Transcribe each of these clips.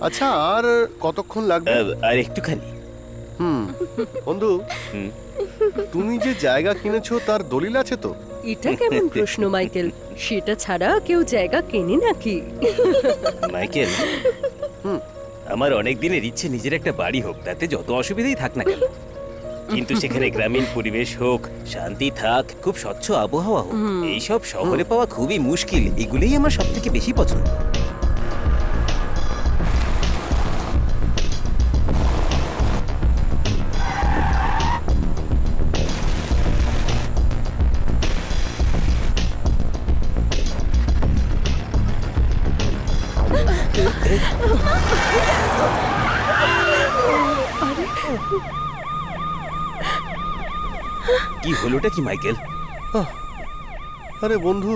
আচ্ছা, আর কতক্ষণ লাগবে? আর একটুখানি। বন্ধু, তুমি যে জায়গা কিনেছো তার দলিল আছে তো? এটা কেমন প্রশ্ন মাইকেল? সেটা ছাড়া কেউ জায়গা কেনে নাকি? মাইকেল, আমার অনেক দিনের ইচ্ছে নিজের একটা বাড়ি হোক, তাতে যত অসুবিধাই থাক না কেন, কিন্তু সেখানে গ্রামীণ পরিবেশ হোক, শান্তি থাক, খুব স্বচ্ছ আবহাওয়া হোক। এইসব শহরে পাওয়া খুবই মুশকিল। এগুলোই আমার সব থেকে বেশি পছন্দ। কি হলোটা কি মাইকেল? আরে বন্ধু,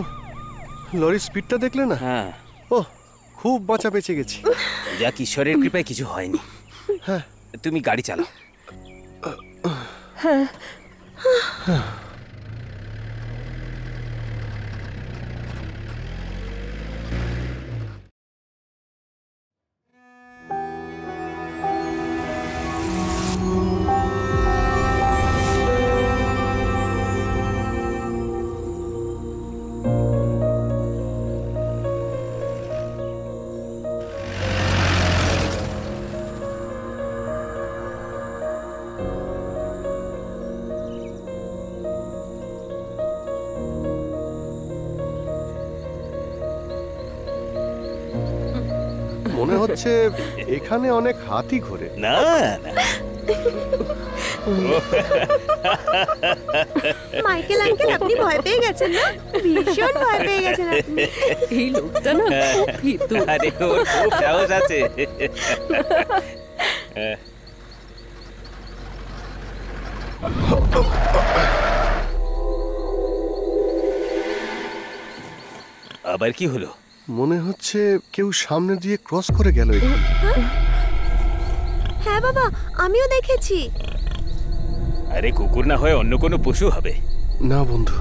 লরির স্পিডটা দেখলে না? হ্যাঁ। ওহ, খুব বাঁচা বেঁচে গেছি। যাক, ঈশ্বরের কৃপায় কিছু হয়নি। হ্যাঁ, তুমি গাড়ি চালাও। হ্যাঁ। মনে হচ্ছে এখানে অনেক হাতি ঘোরে। না না, মাইকেল আঙ্কেল, আপনি ভয় পেয়ে গেছেন না? ভীষণ ভয় পেয়ে গেছেন আপনি। এই লোকটা না খুব ভীতু। আরে ওর খুব সাহস আছে। আবার কি হলো? মনে হচ্ছে কেউ সামনে দিয়ে ক্রস করে গেল। হ্যাঁ বাবা, আমিও দেখেছি। আরে কুকুর না হয় অন্য কোনো পশু হবে। না বন্ধু,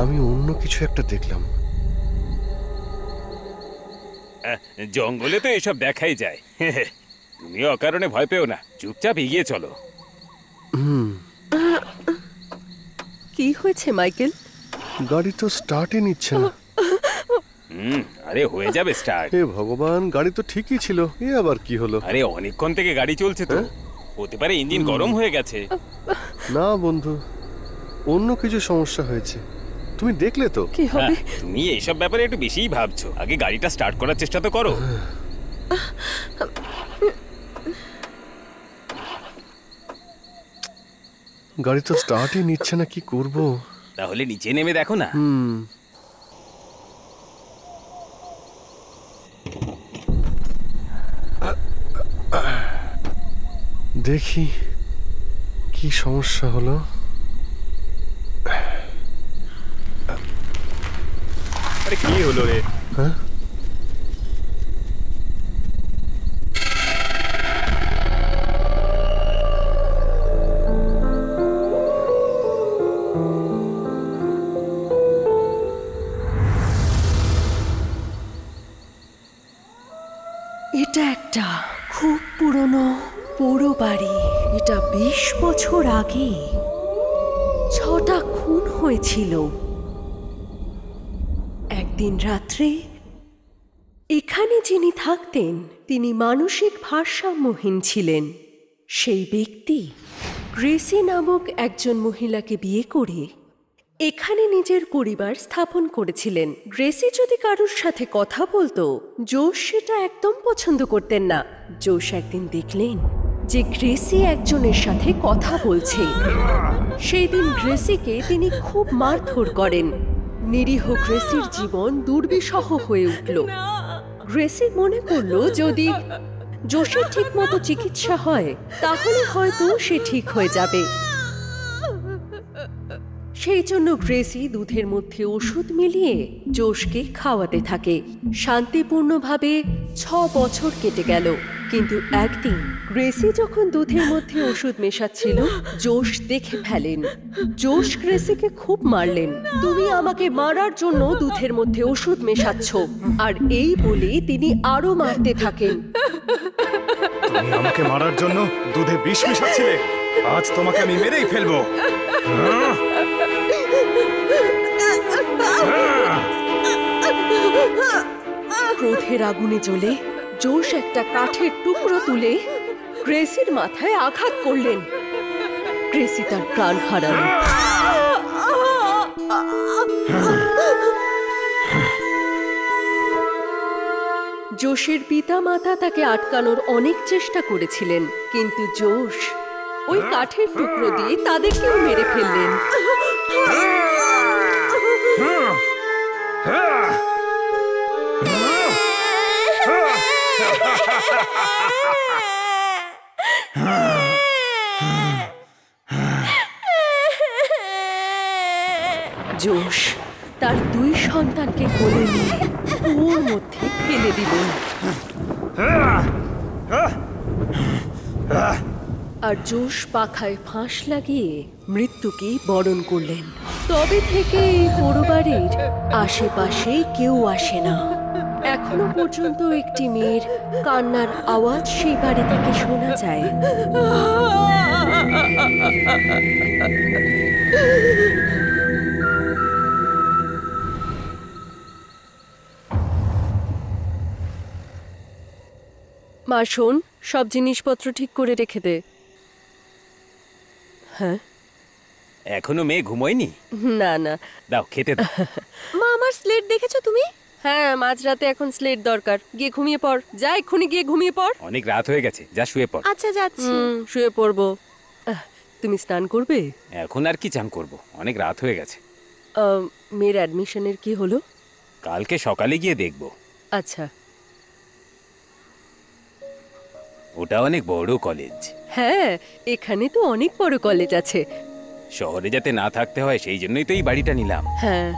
আমি অন্য কিছু একটা দেখলাম। জঙ্গলে তো এসব দেখাই যায়। তুমি অকারণে ভয় পেও না, চুপচাপ এগিয়ে চলো। কি হয়েছে মাইকেল? গাড়ি তো স্টার্টই নিচ্ছে না। আরে হয়ে যাবে স্টার্ট। হে ভগবান, গাড়ি তো ঠিকই ছিল, এ আবার কি হলো? আরে অনেকক্ষণ থেকে গাড়ি চলছে তো, হতে পারে ইঞ্জিন গরম হয়ে গেছে। না বন্ধু, অন্য কিছু সমস্যা হয়েছে। তুমি দেখলে তো? কি হবে? তুমি এইসব ব্যাপারে একটু বেশিই ভাবছো। আগে গাড়িটা স্টার্ট করার চেষ্টা তো করো। গাড়ি তো স্টার্টই নিচ্ছে না, কি করব? তাহলে নিচে নেমে দেখো না। দেখি কি সমস্যা হলো। আরে কি হলো রে? হ্যাঁ, এটা একটা খুব পুরনো পোড়ো বাড়ি। এটা 20 বছর আগে 6টা খুন হয়েছিল। একদিন রাত্রে এখানে যিনি থাকতেন তিনি মানসিক ভারসাম্যহীন ছিলেন। সেই ব্যক্তি গ্রেসি নামক একজন মহিলাকে বিয়ে করে এখানে নিজের পরিবার স্থাপন করেছিলেন। গ্রেসি যদি কারোর সাথে কথা বলতো, জোশ সেটা একদম পছন্দ করতেন না। জোশ একদিন দেখলেন যে গ্রেসি একজনের সাথে কথা বলছে। সেই দিন গ্রেসিকে তিনি খুব মারধর করেন। নিরীহ গ্রেসির জীবন দুর্বিষহ হয়ে উঠল। গ্রেসি মনে করল যদি জোশের ঠিক মতো চিকিৎসা হয় তাহলে হয়তো সে ঠিক হয়ে যাবে। সেই জন্য গ্রেসি দুধের মধ্যে ওষুধ মিলিয়ে জোশকে খাওয়াতে থাকে। শান্তিপূর্ণভাবে 6 বছর কেটে গেল। কিন্তু একদিন গ্রেসি যখন দুধের মধ্যে ওষুধ মেশাচ্ছিল, জোশ দেখে ফেলেন। জোশ গ্রেসিকে খুব মারলেন। তুমি আমাকে মারার জন্য দুধের মধ্যে ওষুধ মেশাচ্ছ। আর এই বলে তিনি আরো মারতে থাকেন। তুমি আমাকে মারার জন্য দুধে বিষ মিশাচ্ছিলে, আজ তোমাকে আমি মেরেই ফেলবো। ক্রোধের আগুনে জ্বলে জোশ একটা কাঠের টুকরো তুলে গ্রেসির মাথায় আঘাত করলেন। গ্রেসি তার প্রাণ হারালো। জোশের পিতা মাতা তাকে আটকানোর অনেক চেষ্টা করেছিলেন, কিন্তু জোশ ওই কাঠের টুকরো দিয়ে তাদেরকেও মেরে ফেললেন। জোশ তার 2 সন্তানকে কোলে নিয়ে কুয়োর মধ্যে ফেলে দিলেন। আর জোশ পাখায় ফাঁস লাগিয়ে মৃত্যুকে বরণ করলেন। তবে থেকে এই পোড়ো বাড়ির আশেপাশে কেউ আসে না। এখনো পর্যন্ত একটি মেয়ের কান্নার আওয়াজ সেই বাড়ি থেকে শোনা যায়। মা শোন, সব জিনিসপত্র ঠিক করে রেখে দে। হ্যাঁ, এখনো মেয়ে ঘুমোয়নি? না না, দাও খেতে দাও। মা, আমার স্লেট দেখেছো তুমি? হ্যাঁ, মাঝরাতে এখন স্লেট দরকার। গিয়ে ঘুমিয়ে পড়। যা, এক্ষুনি গিয়ে ঘুমিয়ে পড়। অনেক রাত হয়ে গেছে, যা শুয়ে পড়। আচ্ছা, যাচ্ছি। শুয়ে পড়বো। তুমি স্নান করবে? এখন আর কি চান করব, অনেক রাত হয়ে গেছে। মেয়ের অ্যাডমিশনের কি হলো? কালকে সকালে গিয়ে দেখব। আচ্ছা। ওটা অনেক বড় কলেজ। হ্যাঁ, এখানে তো অনেক বড় কলেজ আছে। শহরে যাতে না থাকতে হয় সেই জন্যই তো এই বাড়িটা নিলাম। হ্যাঁ,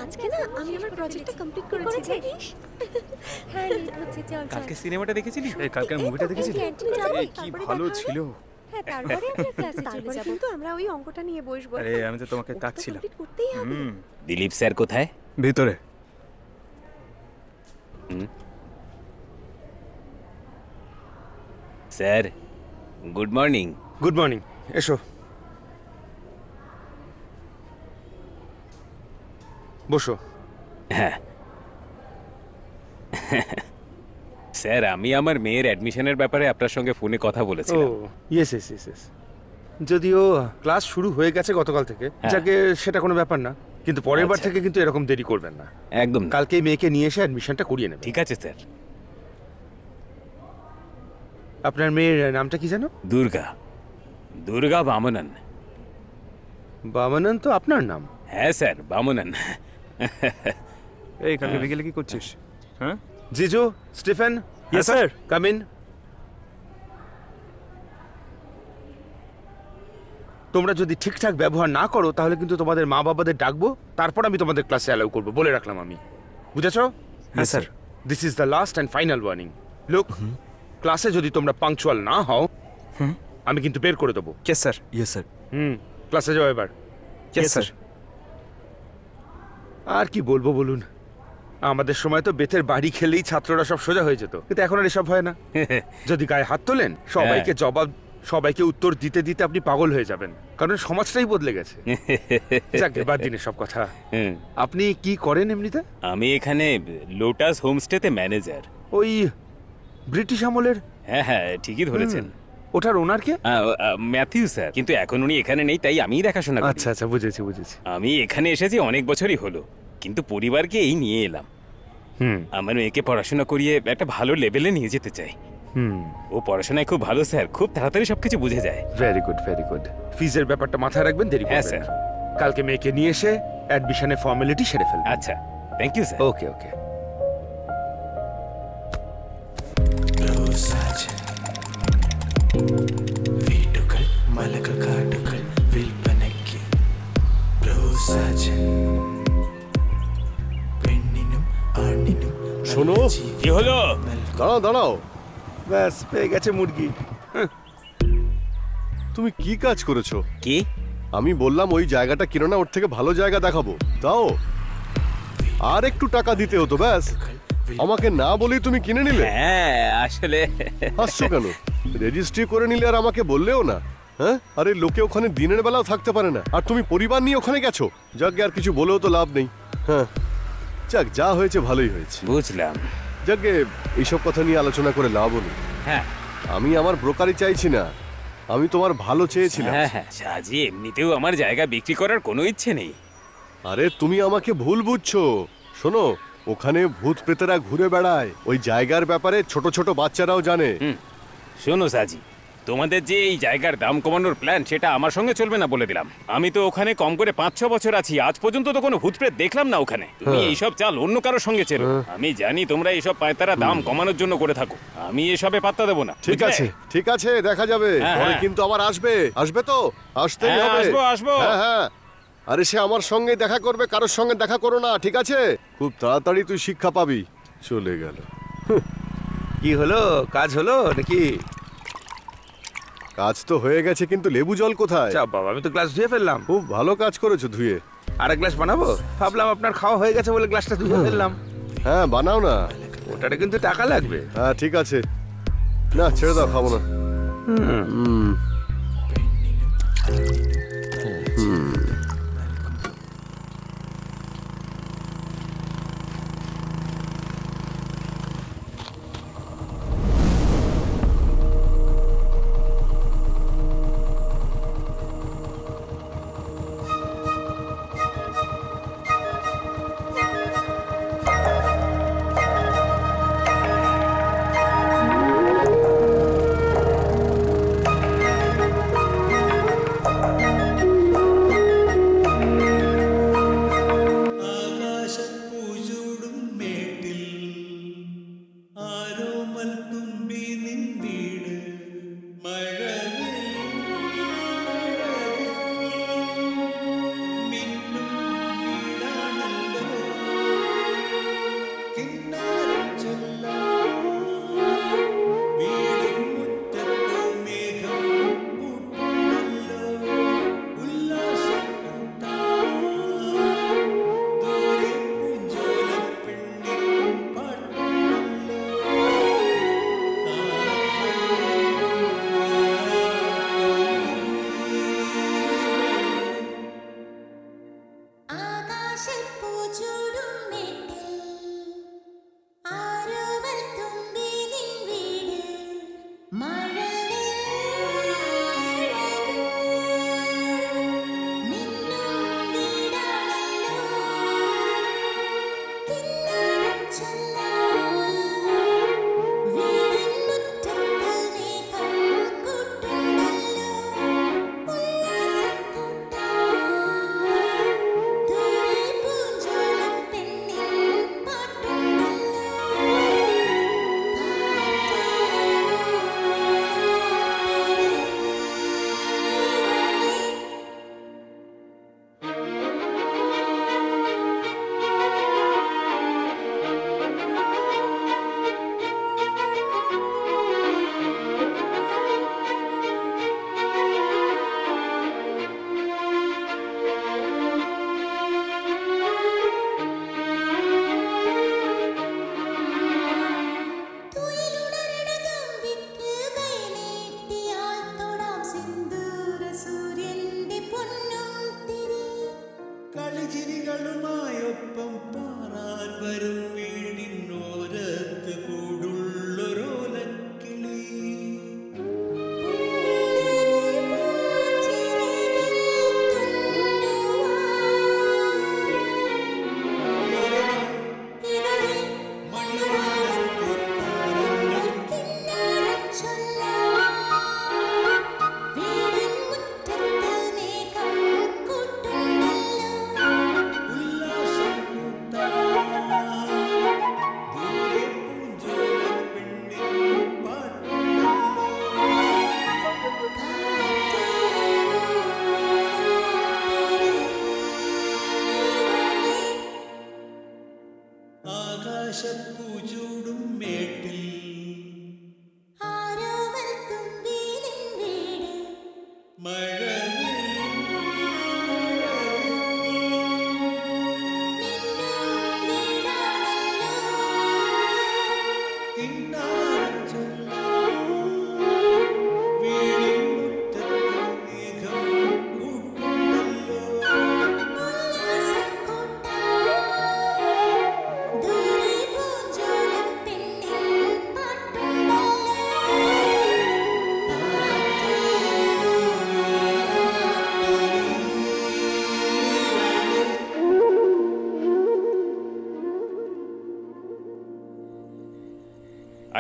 আজকে না আমি আমার প্রজেক্টটা কমপ্লিট করেছি জানিস? হ্যাঁ, লেট হচ্ছে, চল চল। কালকে সিনেমাটা দেখেছিলি? এই কালকের মুভিটা দেখেছিলি? এই কি ভালো ছিল। হ্যাঁ, তারপরে আমরা ক্লাসে চলে যাব। কিন্তু আমরা ওই অঙ্কটা নিয়ে বসবো। আরে আমি তো তোমাকে ডাকছিলাম। কমপ্লিট করতেই হবে। দিলীপ স্যার কোথায়? ভিতরে। Sir, good morning. Good morning, এসো বসো। হ্যাঁ স্যার, আমি আমার মেয়ের অ্যাডমিশনের ব্যাপারে আপনার সঙ্গে ফোনে কথা ও বলেছিলাম। Yes yes yes yes. যদিও ক্লাস শুরু হয়ে গেছে গতকাল থেকে, যাকে সেটা কোনো ব্যাপার না, কিন্তু পরের বার আচ্ছা। থেকে কিন্তু এরকম দেরি করবেন না। একদম না। কালকেই মেয়েকে নিয়ে এসে অ্যাডমিশনটা করিয়ে নেবে। ঠিক আছে স্যার। আপনার মেয়ের নামটা কি জানো? দুর্গা, দুর্গা বামনন। বামানন তো আপনার নাম। হ্যাঁ স্যার, বামনন। এই কালকে বিকেলে কি করছিস? হ্যাঁ জিজু, Stephen, Yes, sir. Come in. তোমরা যদি ঠিকঠাক ব্যবহার না করো তাহলে কিন্তু তোমাদের মা বাবাদের ডাকবো, তারপর আমি তোমাদের ক্লাসে অ্যালাউ করবো, বলে রাখলাম আমি। বুঝেছো? হ্যাঁ sir. This is the last and final warning. Look, ক্লাসে যদি তোমরা পাংচুয়াল না হও আমি কিন্তু বের করে দেবো। Yes sir. Yes sir. ক্লাসে যাও এবার। Yes sir. আর কি বলবো বলুন, আমাদের সময় তো বেতের বাড়ি খেলেই ছাত্ররা সব সোজা হয়ে যেত, কিন্তু এখন আর এসব হয় না। যদি গায়ে হাত তোলেন সবাইকে উত্তর দিতে দিতে আপনি পাগল হয়ে যাবেন, কারণ সমাজটাই বদলে গেছে। যাকে বাদ দিন সব কথা। আপনি কি করেন এমনিতে? আমি এখানে লোটাস হোমস্টেতে ম্যানেজার। ওই ব্রিটিশ আমলের? হ্যাঁ হ্যাঁ, ঠিকই ধরেছেন। ওটার ওনার কে? ম্যাথিউ স্যার, কিন্তু এখন উনি এখানে নেই, তাই আমিই দেখাশোনা করি। আচ্ছা আচ্ছা, বুঝেছি। আমি এখানে এসেছি অনেক বছরই হলো, কিন্তু পরিবারকে এই নিয়ে এলাম। আমার মেয়েকে পড়াশোনা করিয়ে একটা ভালো লেভেলে নিয়ে যেতে চাই। ও পড়াশোনায় খুব ভালো স্যার, খুব তাড়াতাড়ি সবকিছু বুঝে যায়। Very good, very good. ফিজের ব্যাপারটা মাথায় রাখবেন, দেরি হ্যাঁ করবেন স্যার। না। কালকে মেয়েকে নিয়ে এসে অ্যাডমিশনের ফর্মালিটি সেরে ফেলবেন। আচ্ছা, থ্যাংক ইউ স্যার। ওকে ওকে। വീടുകൾ മലകൾ കാടുകൾ വിൽപ്പനയ്ക്ക് പെണ്ണിനും ആണിനും শোনো, কি হলো? দাঁড়াও। ব্যাস, পেয়ে গেছে মুরগি। তুমি কি কাজ করেছো? কি? আমি বললাম ওই জায়গাটা কিনো না, ওর থেকে ভালো জায়গা দেখাবো, তাও আর একটু টাকা দিতে হতো, ব্যাস। আমাকে না বলেই তুমি কিনে নিলে। হ্যাঁ, আসলে হাসছো কেন? রেজিস্ট্রি করে নিলে আর আমাকে বললেও না। হ্যাঁ, আরে লোকে ওখানে দিনের বেলাও থাকতে পারে না, আর তুমি পরিবার নিয়ে ওখানে গেছো। যাকে আর কিছু বলেও তো লাভ নেই। হ্যাঁ, যাক, যা হয়েছে ভালোই হয়েছে। বুঝলাম। যাকে এইসব কথা নিয়ে আলোচনা করে লাভও নেই। হ্যাঁ আমি আমার ব্রোকারি চাইছি না, আমি তোমার ভালো চেয়েছিলাম। হ্যাঁ হ্যাঁ, সাজি এমনিতেও আমার জায়গা বিক্রি করার কোনো ইচ্ছে নেই। আরে তুমি আমাকে ভুল বুঝছো। শোনো, ওখানে ভূত প্রেতেরা ঘুরে বেড়ায়, ওই জায়গার ব্যাপারে ছোট ছোট বাচ্চারাও জানে। শোনো সাজি, তোমাদের যে এই জায়গার দাম কমানোর প্ল্যান, সেটা আমার সঙ্গে চলবে না বলে দিলাম। আমি তো ওখানে কম করে 5-6 বছর আছি, আজ পর্যন্ত তো কোনো ভূত প্রেত দেখলাম না ওখানে। তুমি এইসব চাল অন্য কারোর সঙ্গে চেলো। আমি জানি তোমরা এইসব পায়তারা দাম কমানোর জন্য করে থাকো, আমি এসবে পাত্তা দেবো না। ঠিক আছে, ঠিক আছে, দেখা যাবে। হ্যাঁ, পরে হ্যাঁ। কিন্তু আবার আসবে তো, আসতেই হ্যাঁ, হবে। আসবো। হ্যাঁ হ্যাঁ, আরে সে আমার সঙ্গে দেখা করবে, কারোর সঙ্গে দেখা করো না, ঠিক আছে? খুব তাড়াতাড়ি তুই শিক্ষা পাবি। চলে গেল। কি হলো, কাজ হলো নাকি? কাজ তো হয়ে গেছে, কিন্তু লেবু জল কোথায়? চা বাবা, আমি তো গ্লাস ধুয়ে ফেললাম। খুব ভালো কাজ করেছো ধুয়ে। আর এক গ্লাস বানাবো ভাবলাম, আপনার খাওয়া হয়ে গেছে বলে গ্লাসটা ধুয়ে ফেললাম। হ্যাঁ, বানাও না। ওটাতে কিন্তু টাকা লাগবে। হ্যাঁ, ঠিক আছে। না, ছেড়ে দাও, খাবো না।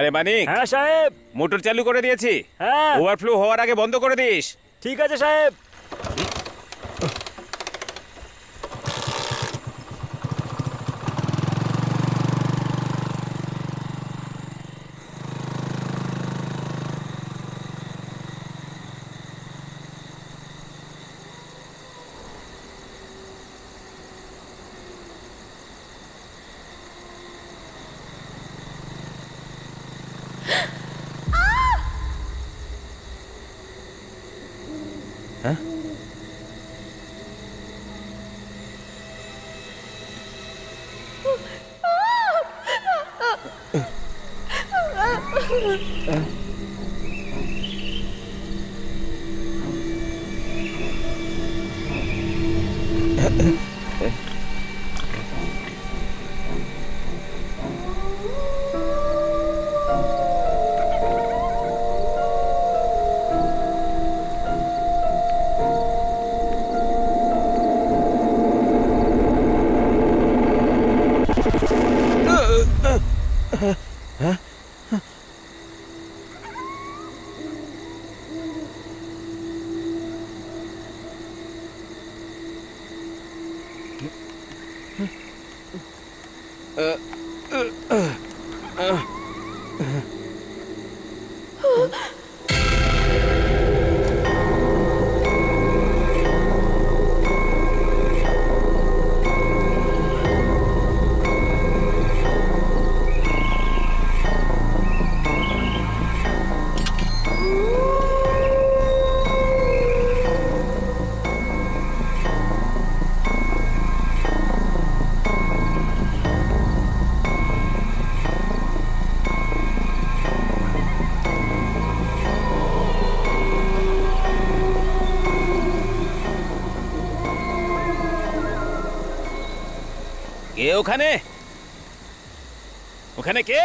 আরে মানিক, হ্যাঁ সাহেব। মোটর চালু করে দিয়েছি। হ্যাঁ ওভারফ্লো হওয়ার আগে বন্ধ করে দিস। ঠিক আছে সাহেব। কে ওখানে? ওখানে কে?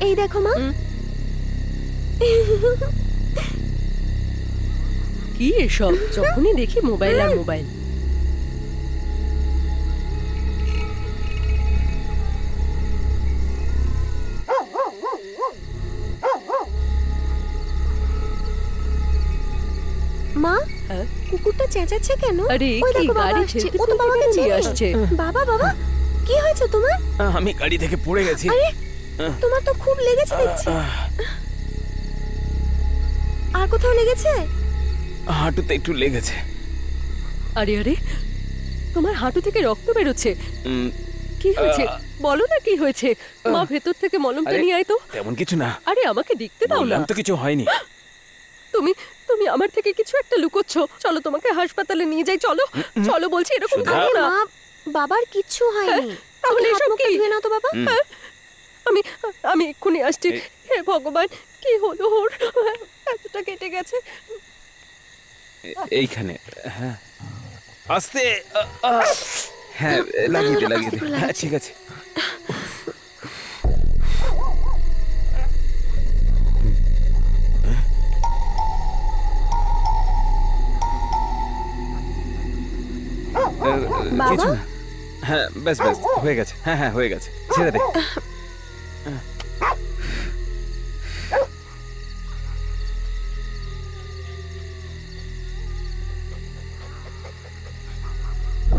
এই দেখো মা। কি এসব? যখনই দেখি মোবাইল আর মোবাইল। মা, হ্যাঁ? কুকুরটা চেঁচাচ্ছে কেন? আরে ওই কি দেখো, বাবা গাড়ি আসছে। ঠেলতে ও তো বাবাকে নিয়ে চেনে। আসছে। বাবা বাবা, কি হয়েছে তোমার? আমি গাড়ি থেকে পড়ে গেছি। আরে তোমার তো খুব লেগেছে দেখছি। আর কোথাও লেগেছে? হাঁটুতে একটু লেগেছে। আরে আরে, তোমার হাঁটু থেকে রক্ত বেরোচ্ছে। কি হয়েছে বলো না, কি হয়েছে? মা ভেতর থেকে মলমটা নিয়ে আয় তো। তেমন কিছু না। আরে আমাকে দেখতে দাও না। বললাম তো কিছু হয়নি। তুমি তুমি আমার থেকে কিছু একটা লুকোচ্ছ। চলো তোমাকে হাসপাতালে নিয়ে যাই। চলো চলো বলছি, এরকম সুধা। করো আরে না। মা, বাবার কিচ্ছু হয়নি। তাহলে তুমি এসব হাত মুখটা কি? ধুয়ে নাও তো বাবা। আমি আমি এক্ষুনি আসছি। হে ভগবান, কি হলো ওর? এতটা কেটে গেছে। এইখানে। হ্যাঁ, আস্তে। হ্যাঁ, লাগিয়ে দে, লাগিয়ে দে। হ্যাঁ, ঠিক আছে। কিছু না। হ্যাঁ, ব্যাস ব্যাস, হয়ে গেছে। হ্যাঁ হ্যাঁ, হয়ে গেছে। ছেড়ে দে।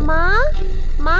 মা, মা,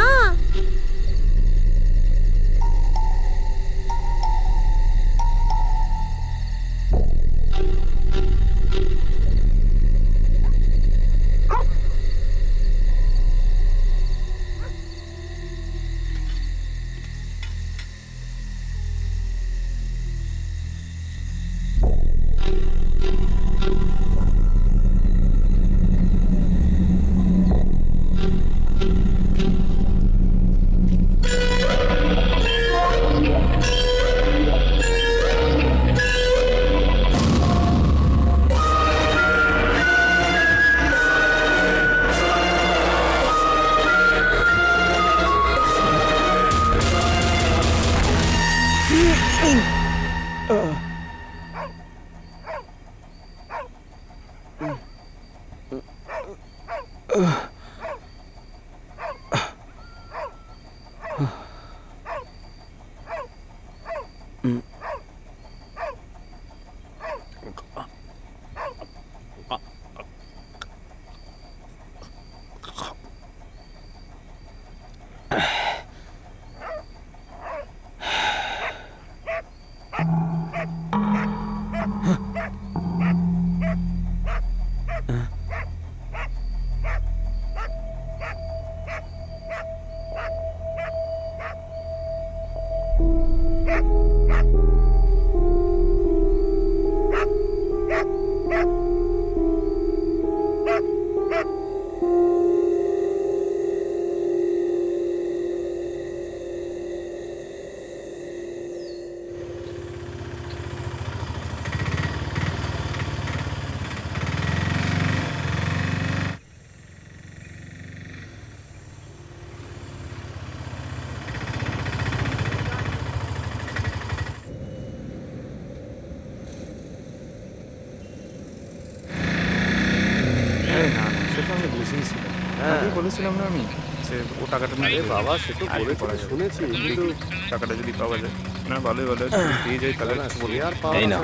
আরে না না, সেটা আমি বুঝিয়েছিলাম। আগেই বলেছিলাম না আমি যে ও টাকাটা না আরে বাবা সে তো বলেছিল শুনেছি, কিন্তু টাকাটা যদি পাওয়া যায় না ভালোই ভালো, যদি পেয়ে যাই তাহলে কিছু বলি। আর পাওয়া এই নাও।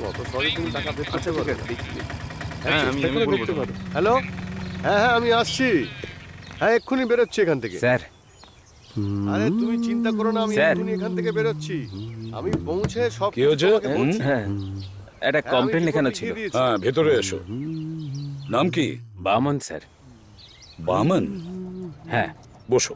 অত সহজে তুমি টাকা বের করতে পারো? হ্যাঁ আমি বলবো তো। হ্যালো, হ্যাঁ হ্যাঁ আমি আসছি, হ্যাঁ এক্ষুনি বেরোচ্ছি এখান থেকে। স্যার আরে তুমি চিন্তা করো না, আমি স্যার। এক্ষুনি এখান থেকে বেরোচ্ছি। আমি পৌঁছে সব কি হয়েছে? তোমাকে বলছি। হ্যাঁ একটা হ্যাঁ, কমপ্লেন আমি লেখানো রিপোর্ট ছিল। লিখিয়ে দিয়েছি। হ্যাঁ ভেতরে এসো। নাম কি? বামন স্যার। বামন? হ্যাঁ বসো।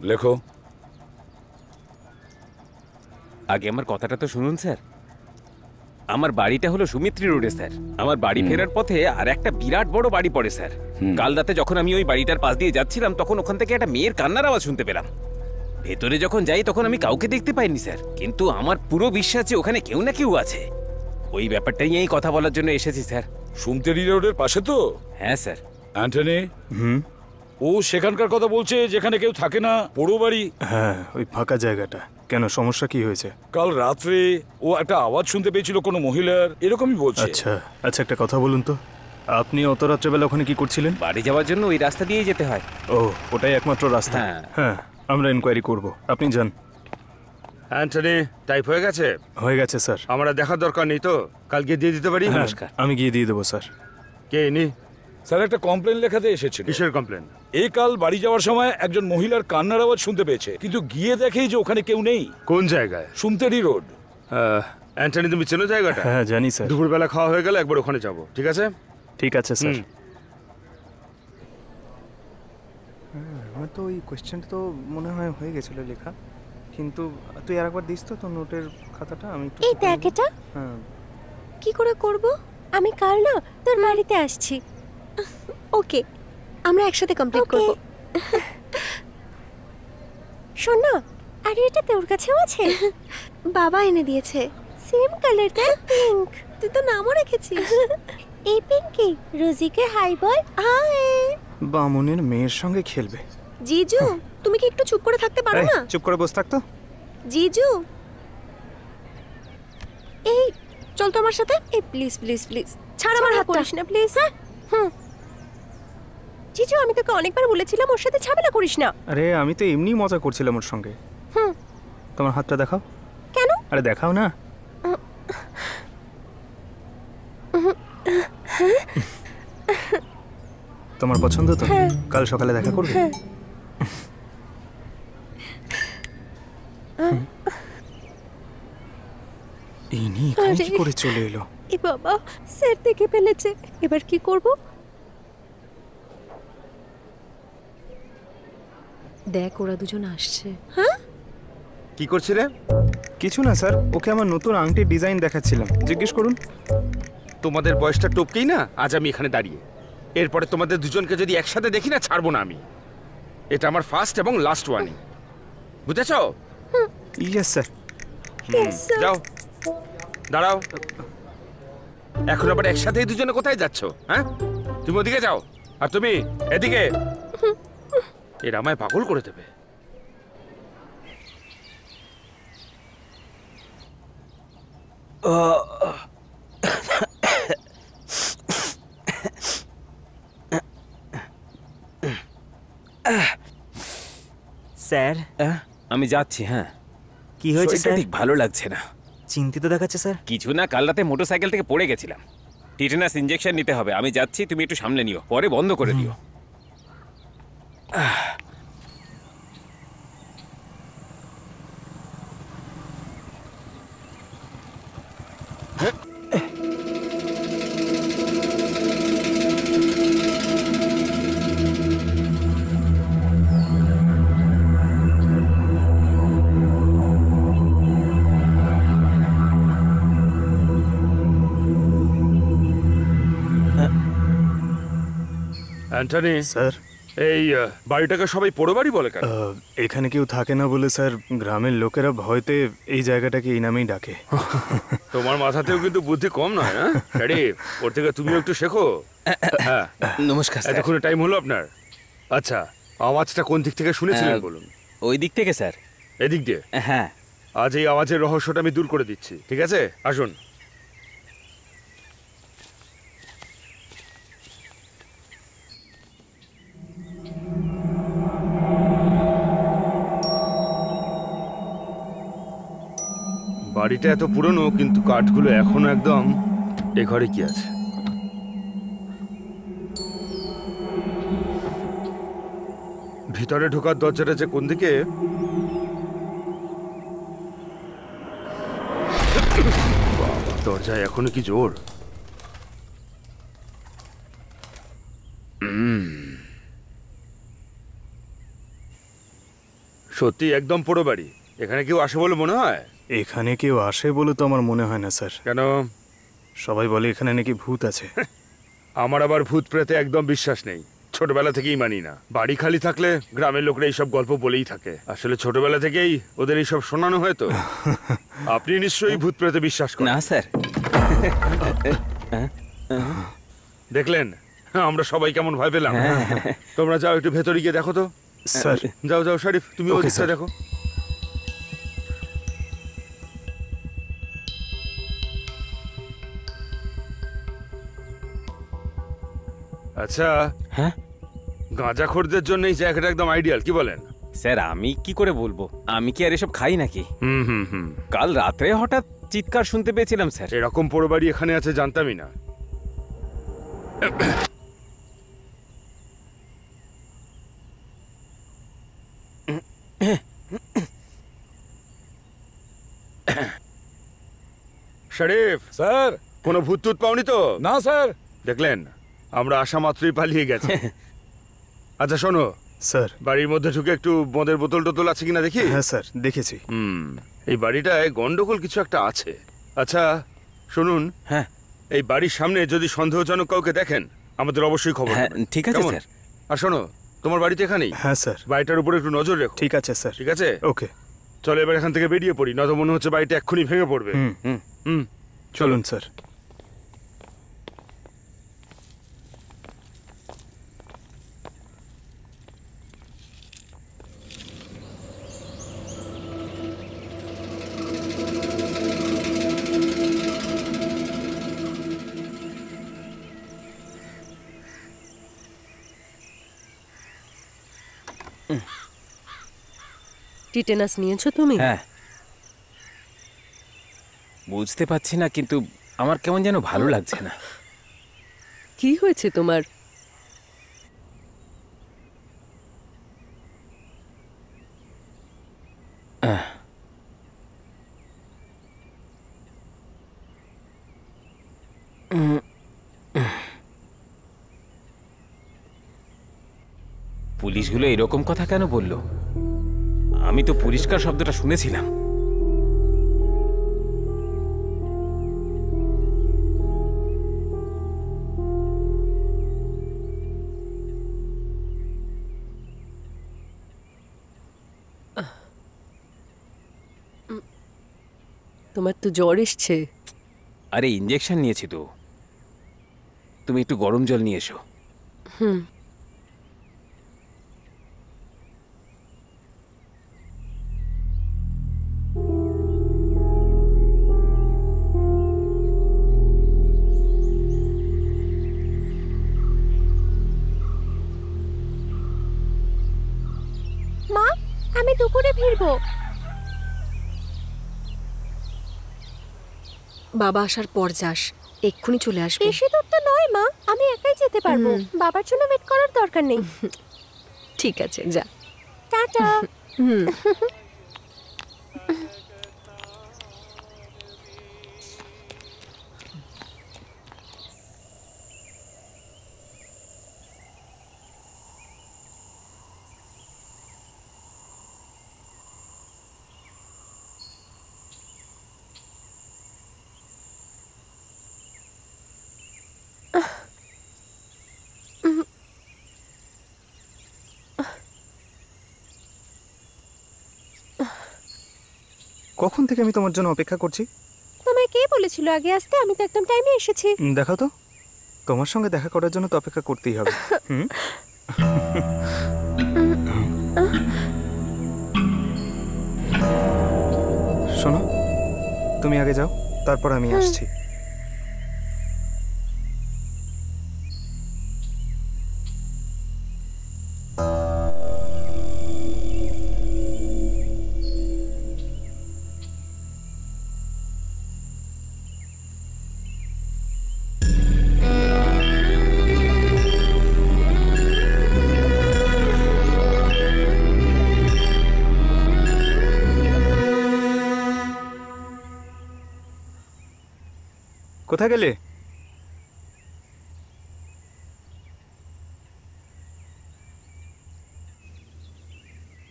লেখো। আগে আমার কথাটা তো শুনুন স্যার। আমার বাড়িটা হলো সুমিত্রি রোডে স্যার। আমার বাড়ি ফেরার পথে আর একটা বিরাট বড় বাড়ি পড়ে স্যার। কাল রাতে যখন আমি ওই বাড়িটার পাশ দিয়ে যাচ্ছিলাম তখন ওখান থেকে একটা মেয়ের কান্নার আওয়াজ শুনতে পেলাম। ভেতরে যখন যাই তখন আমি কাউকে দেখতে পাইনি স্যার, কিন্তু আমার পুরো বিশ্বাস যে ওখানে কেউ না কেউ আছে। ওই ব্যাপারটা নিয়েই কথা বলার জন্য এসেছি স্যার। সুমতেরি রোডের পাশে তো? হ্যাঁ স্যার। অ্যান্টনি, ও সেখানকার কথা বলছে যেখানে কেউ থাকে না, পোড়ো বাড়ি। হ্যাঁ ওই ফাঁকা জায়গাটা। কেন, সমস্যা কি হয়েছে? কাল রাত্রে ও একটা আওয়াজ শুনতে পেয়েছিল কোনো মহিলার, এরকমই বলছে। আচ্ছা আচ্ছা, একটা কথা বলুন তো, আপনি অত রাত্রেবেলা ওখানে কি করছিলেন? বাড়ি যাওয়ার জন্য ওই রাস্তা দিয়েই যেতে হয়। ও ওটাই একমাত্র রাস্তা? হ্যাঁ। হ্যাঁ আমরা ইনকোয়ারি করব, আপনি যান। অ্যান্টনি, টাইপ হয়ে গেছে? হয়ে গেছে স্যার। আমরা দেখার দরকার নেই তো, কালকে দিয়ে দিতে পারি? হ্যাঁ, নমস্কার। আমি গিয়ে দিয়ে দেবো স্যার। কে ইনি? স্যার একটা কমপ্লেন লেখাতে এসেছিল। কিসের কমপ্লেন? এই কাল বাড়ি যাওয়ার সময় একজন মহিলার কান্নার আওয়াজ শুনতে পেয়েছে, কিন্তু গিয়ে দেখেই যে ওখানে কেউ নেই। কোন জায়গায়? সুমতেরি রোড। অ্যান্টনি তুমি চেনো জায়গাটা? হ্যাঁ জানি স্যার। দুপুরবেলা খাওয়া হয়ে গেলে একবার ওখানে যাবো, ঠিক আছে? ঠিক আছে স্যার। হুম। আমার তো ওই কোয়েশ্চেনটা তো মনে হয় হয়ে গেছিল লেখা, কিন্তু তুই আরেকবার দিস তো তোর নোটের খাতাটা, আমি একটু এই দেখ এটা হ্যাঁ। কি করে করব? আমি কাল না তোর বাড়িতে আসছি। ওকে, আমরা একসাথে কমপ্লিট করব। শোন না, আরে এটা তোর কাছেও আছে? বাবা এনে দিয়েছে। সেম কালার তাই, পিঙ্ক। তুই তো নামও রেখেছিস। এই পিঙ্কি, রোজিকে হাই বল। হাই। বামনের মেয়ের সঙ্গে খেলবে। জিজু, তুমি কি একটু চুপ করে থাকতে পারো এই, না? চুপ করে বসে থাকতো। জিজু, এই চল তো আমার সাথে। এই প্লিজ প্লিজ প্লিজ ছাড় আমার হাত, করিস না প্লিজ। হুম, জিজু আমি তোকে অনেকবার বলেছিলাম ওর সাথে ঝামেলা করিস না। আরে আমি তো এমনি মজা করছিলাম ওর সঙ্গে। হুম। তোমার হাতটা দেখাও। কেন? আরে দেখাও না। তোমার পছন্দ তো? কাল সকালে দেখা করবে? ইনি এখানে কি করে চলে এলো? এ বাবা, স্যার দেখে ফেলেছে, এবার কি করব? দেখ ওরা দুজন আসছে। হ্যাঁ, কি করছিলে? কিছু না স্যার, ওকে আমার নতুন আংটির ডিজাইন দেখাচ্ছিলাম, জিজ্ঞেস করুন। তোমাদের বয়সটা টপকেই না আজ আমি এখানে দাঁড়িয়ে। এরপরে তোমাদের দুজনকে যদি একসাথে দেখি না, ছাড়বো না আমি। এটা আমার ফার্স্ট এবং লাস্ট ওয়ার্নিং, বুঝেছো? Yes sir. যাও, দাঁড়াও। এখন আবার একসাথেই দুজনে কোথায় যাচ্ছো? হ্যাঁ, তুমি ওদিকে যাও আর তুমি এদিকে। এরা আমায় পাগল করে দেবে। স্যার আমি যাচ্ছি। হ্যাঁ, কি হয়েছে শরীরটা স্যার? ঠিক ভালো লাগছে না। চিন্তিত দেখাচ্ছে স্যার। কিছু না, কাল রাতে মোটরসাইকেল থেকে পড়ে গেছিলাম। টিটেনাস ইনজেকশন নিতে হবে। আমি যাচ্ছি, তুমি একটু সামলে নিও, পরে বন্ধ করে দিও। Antony, sir. এই বাড়িটাকে সবাই পোড়ো বাড়ি বলে কেন? এখানে কেউ থাকে না বলে স্যার গ্রামের লোকেরা ভয়তে এই জায়গাটাকে এই নামেই ডাকে। তোমার মাথাতেও কিন্তু বুদ্ধি কম নয়, হ্যাঁ ড্যাডি? ওর থেকে তুমিও একটু শেখো। হ্যাঁ, নমস্কার স্যার। এতক্ষণে টাইম হলো আপনার? আচ্ছা, আওয়াজটা কোন দিক থেকে শুনেছিলেন বলুন? ওই দিক থেকে স্যার। এদিক দিয়ে? হ্যাঁ। আজ এই আওয়াজের রহস্যটা আমি দূর করে দিচ্ছি, ঠিক আছে? আসুন। বাড়িটা এত পুরনো কিন্তু কাঠগুলো এখনো একদম। এ ঘরে কি আছে? ভিতরে ঢোকার দরজাটা যে কোন দিকে? দরজায় এখনো কি জোর? সত্যি একদম পোড়ো বাড়ি। এখানে কেউ আসে বলে মনে হয়? এখানে কেউ আসে বলে তো আমার মনে হয় না স্যার। কেন? সবাই বলে এখানে নাকি ভূত আছে। আমার আবার ভূত প্রেতে একদম বিশ্বাস নেই, ছোটবেলা থেকেই মানি না। বাড়ি খালি থাকলে গ্রামের লোকরা এইসব গল্প বলেই থাকে। আসলে ছোটবেলা থেকেই ওদের এইসব শোনানো হয় তো। আপনি নিশ্চয়ই ভূত প্রেতে বিশ্বাস করেন? না স্যার। দেখলেন আমরা সবাই কেমন ভয় পেলাম। তোমরা যাও একটু ভেতরে গিয়ে দেখো তো। স্যার যাও যাও শরীফ, তুমি ওই Okay, দিকটা sir. দেখো। আচ্ছা, হ্যাঁ গাঁজাখোরদের জন্য এই জায়গাটা একদম আইডিয়াল, কি বলেন? স্যার, আমি কি করে বলবো? আমি কি আর এসব খাই নাকি? হুম। কাল রাত্রে হঠাৎ চিৎকার শুনতে পেয়েছিলাম স্যার। এরকম পোড়ো বাড়ি এখানে আছে জানতামই না। শরীফ স্যার। কোনো ভূত টুত পাওনি তো? না স্যার। দেখলেন, আমরা আসা মাত্রই পালিয়ে গেছে। আচ্ছা শোনো স্যার। বাড়ির মধ্যে ঢুকে একটু মদের বোতল টোতল আছে কিনা দেখি। হ্যাঁ স্যার, দেখেছি। এই বাড়িটায় গন্ডগোল কিছু একটা আছে। আচ্ছা শুনুন, হ্যাঁ, এই বাড়ির সামনে যদি সন্দেহজনক কাউকে দেখেন আমাদের অবশ্যই খবর হ্যাঁ, দেবেন। ঠিক আছে কেমন? স্যার। আর শোনো, তোমার বাড়িতে এখানেই? হ্যাঁ স্যার। বাড়িটার উপরে একটু নজর রেখো। ঠিক আছে স্যার। ঠিক আছে, ওকে। চলো এবার এখান থেকে বেরিয়ে পড়ি, নয়তো মনে হচ্ছে বাড়িটা এক্ষুনি ভেঙে পড়বে। চলুন স্যার। টিটেনাস নিয়েছো তুমি? হ্যাঁ, বুঝতে পারছি না, কিন্তু আমার কেমন যেন ভালো লাগছে না। কি হয়েছে তোমার? পুলিশগুলো এরকম কথা কেন বললো? আমি তো পরিষ্কার শব্দটা শুনেছিলাম। তোমার তো জ্বর এসছে। আরে ইঞ্জেকশন নিয়েছি তো। তুমি একটু গরম জল নিয়ে এসো। মা, আমি দুপুরে ফিরবো। বাবা আসার পর যাস, এক্ষুনি চলে আসবে। বেশি দূর তো নয় মা, আমি একাই যেতে পারবো। বাবার জন্য ওয়েট করার দরকার নেই। ঠিক আছে, যা। টাটা। কখন থেকে আমি তোমার জন্য অপেক্ষা করছি। তোমায় কে বলেছিল আগে আসতে? আমি তো একদম টাইমে এসেছি। দেখো তো, তোমার সঙ্গে দেখা করার জন্য তো অপেক্ষা করতেই হবে। শোনো, তুমি আগে যাও, তারপর আমি আসছি। কোথায় গেলে?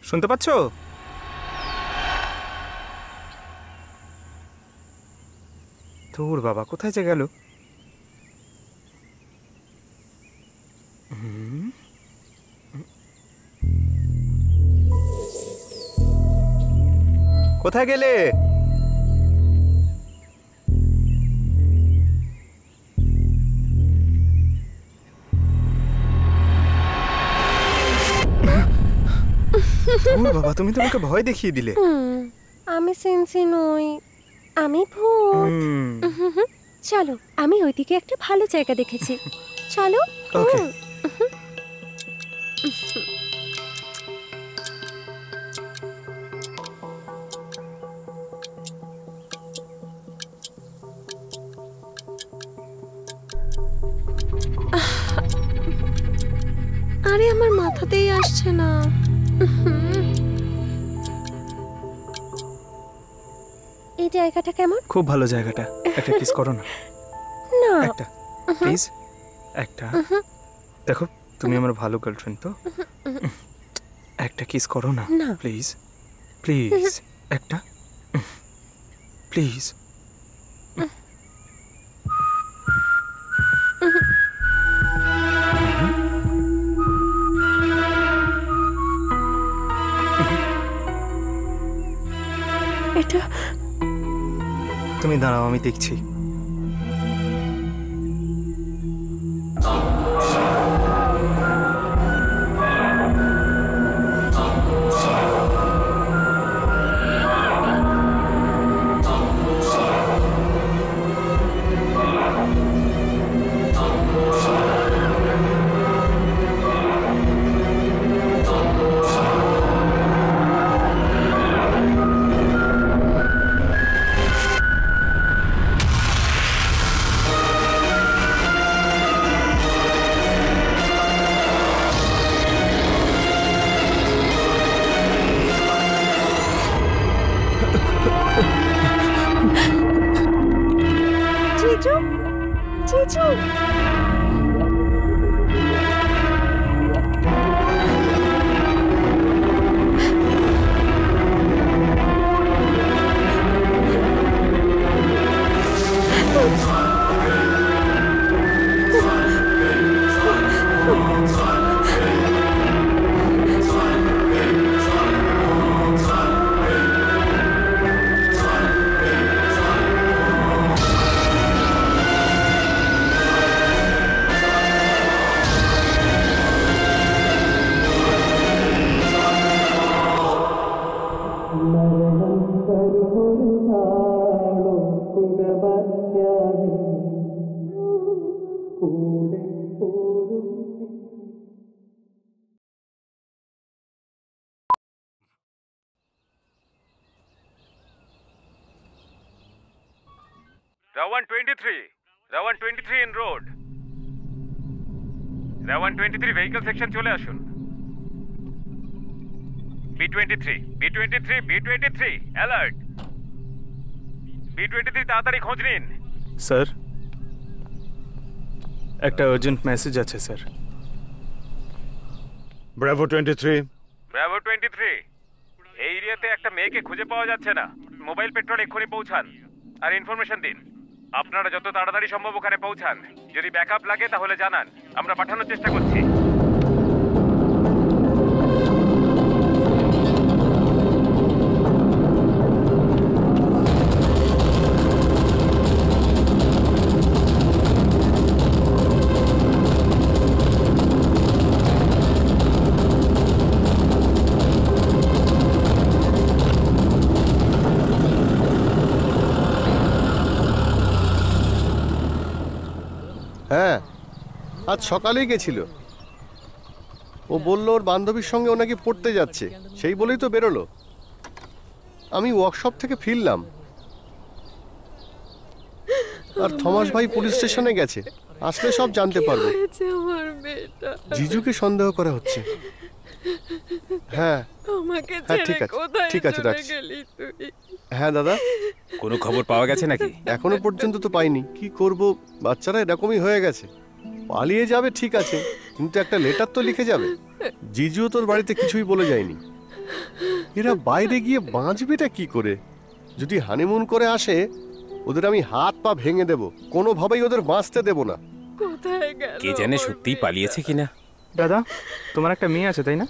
শুনতে পাচ্ছ? তোর বাবা কোথায় যে গেল? কোথায় গেলে? বাবা, তুমি তো আমাকে ভয় দেখিয়ে দিলে। আমি সেন্সি নই, আমি ভূত। চলো, আমি ওইদিকে একটা ভালো জায়গা দেখেছি, চলো। ওকে। আরে আমার মাথাতেই আসছে না। এই জায়গাটা কেমন? খুব ভালো জায়গাটা। একটা কিস করো না। না, একটা প্লিজ, একটা। দেখো, তুমি আমার ভালো গার্লফ্রেন্ড তো, একটা কিস করো না প্লিজ, প্লিজ। একটা প্লিজ। এটা তুমি দাঁড়াও, আমি দেখছি। জিজু, জিজু। Rawan 23. Rawan 23 in road. Rawan 23 vehicle section চলে আসুন। B23, B23, B23 alert. B23 তাড়াতাড়ি খোঁজ নিন। স্যার, একটা আর্জেন্ট মেসেজ আছে স্যার। ব্রাভো 23, ব্রাভো 23, এই এরিয়াতে একটা মেয়েকে খুঁজে পাওয়া যাচ্ছে না। মোবাইল পেট্রোল এক্ষুনি পৌঁছান আর ইনফরমেশন দিন। আপনারা যত তাড়াতাড়ি সম্ভব ওখানে পৌঁছান। যদি ব্যাকআপ লাগে তাহলে জানান, আমরা পাঠানোর চেষ্টা করছি। হ্যাঁ, আজ সকালেই গেছিল। ও বলল ওর বান্ধবীর সঙ্গে ও নাকি পড়তে যাচ্ছে, সেই বলেই তো বেরোলো। আমি ওয়ার্কশপ থেকে ফিরলাম, আর থমাস ভাই পুলিশ স্টেশনে গেছে, আসলে সব জানতে পারবো। আমার মেয়েটা জিজুকে সন্দেহ করা হচ্ছে। হ্যাঁ আমাকে হ্যাঁ, ছেড়ে ঠিক আছে, কোথায় ঠিক আছে, চলে রাখছি। গেলি তুই? হ্যাঁ দাদা, কোনো খবর পাওয়া গেছে নাকি? এখনো পর্যন্ত তো পাইনি। কি করব, বাচ্চারা এরকমই হয়ে গেছে। পালিয়ে যাবে ঠিক আছে, কিন্তু একটা লেটার তো লিখে যাবে। জিজুও তোর বাড়িতে কিছুই বলে যায়নি। এরা বাইরে গিয়ে বাঁচবেটা কি করে? যদি হানিমুন করে আসে, ওদের আমি হাত পা ভেঙে দেব, কোনোভাবেই ওদের বাঁচতে দেব না। কোথায় গেল? কে জানে সত্যিই পালিয়েছে কিনা। দাদা, তোমার একটা মেয়ে আছে তাই না?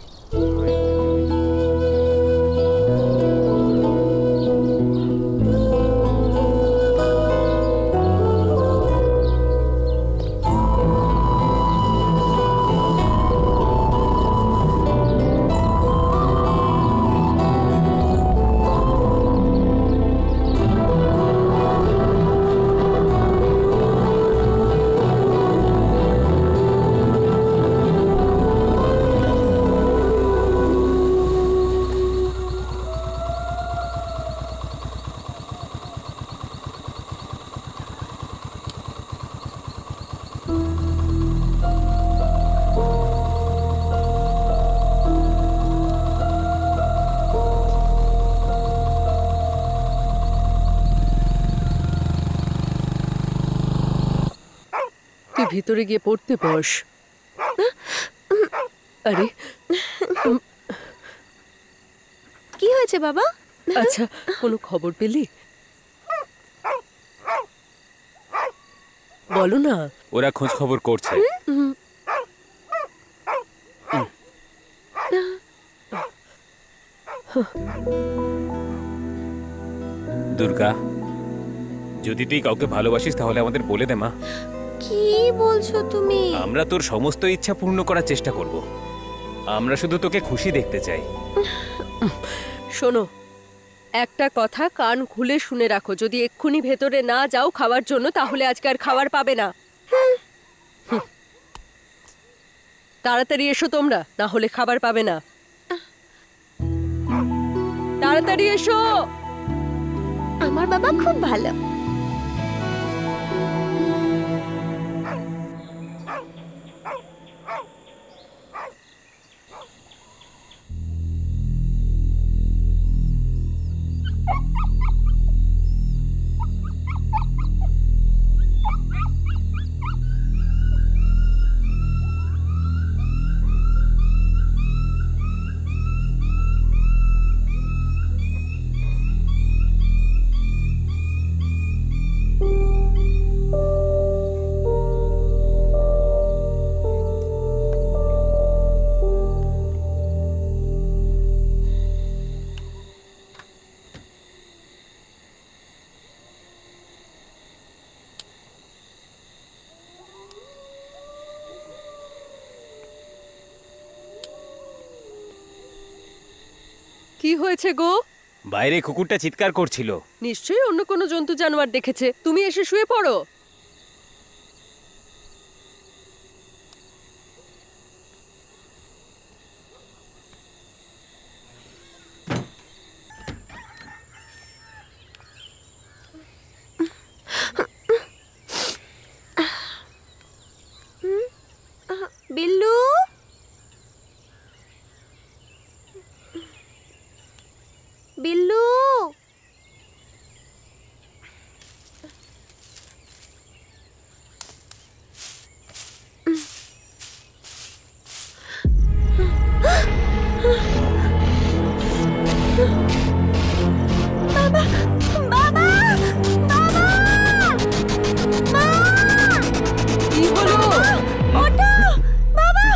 তুই ভিতরে গিয়ে পড়তে বস। আরে কি হয়েছে বাবা? আচ্ছা, কোনো খবর পেলি? বলো না। ওরা খোঁজ খবর করছে। দুর্গা, যদি তুই কাউকে ভালোবাসিস তাহলে আমাদের বলে দে মা। কি বলছো তুমি? আমরা তোর সমস্ত ইচ্ছা পূর্ণ করার চেষ্টা করব। আমরা শুধু তোকে খুশি দেখতে চাই। শোনো, একটা কথা কান খুলে শুনে রাখো। যদি এক্ষুনি ভেতরে না যাও খাওয়ার জন্য, তাহলে আজকে আর খাবার পাবে না। হুম। তাড়াতাড়ি এসো তোমরা, না হলে খাবার পাবে না। তাড়াতাড়ি এসো। আমার বাবা খুব ভালো। কি হয়েছে গো? বাইরে কুকুরটা চিৎকার করছিল। নিশ্চয়ই অন্য কোনো জন্তু জানোয়ার দেখেছে। তুমি এসে শুয়ে পড়ো। বিল্লু, বিল্লু, বাবা, বাবা, বাবা, মা! কি হলো? ওঠো, বাবা,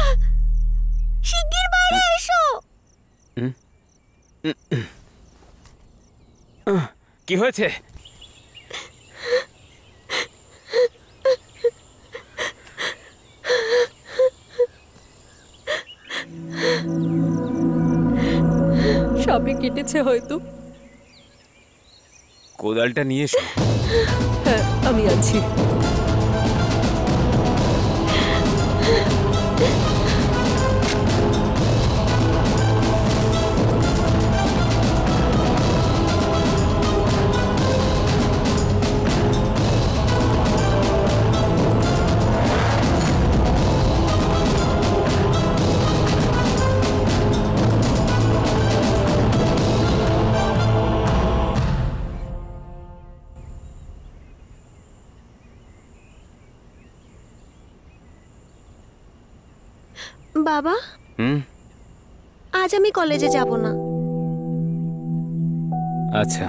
শিগগির বাইরে এসো। কি হয়েছে? সাপে কেটেছে হয়তো। কোদালটা নিয়ে এসো। হ্যাঁ, আমি আছি। বাবা, হুম, আজ আমি কলেজে যাব না। আচ্ছা।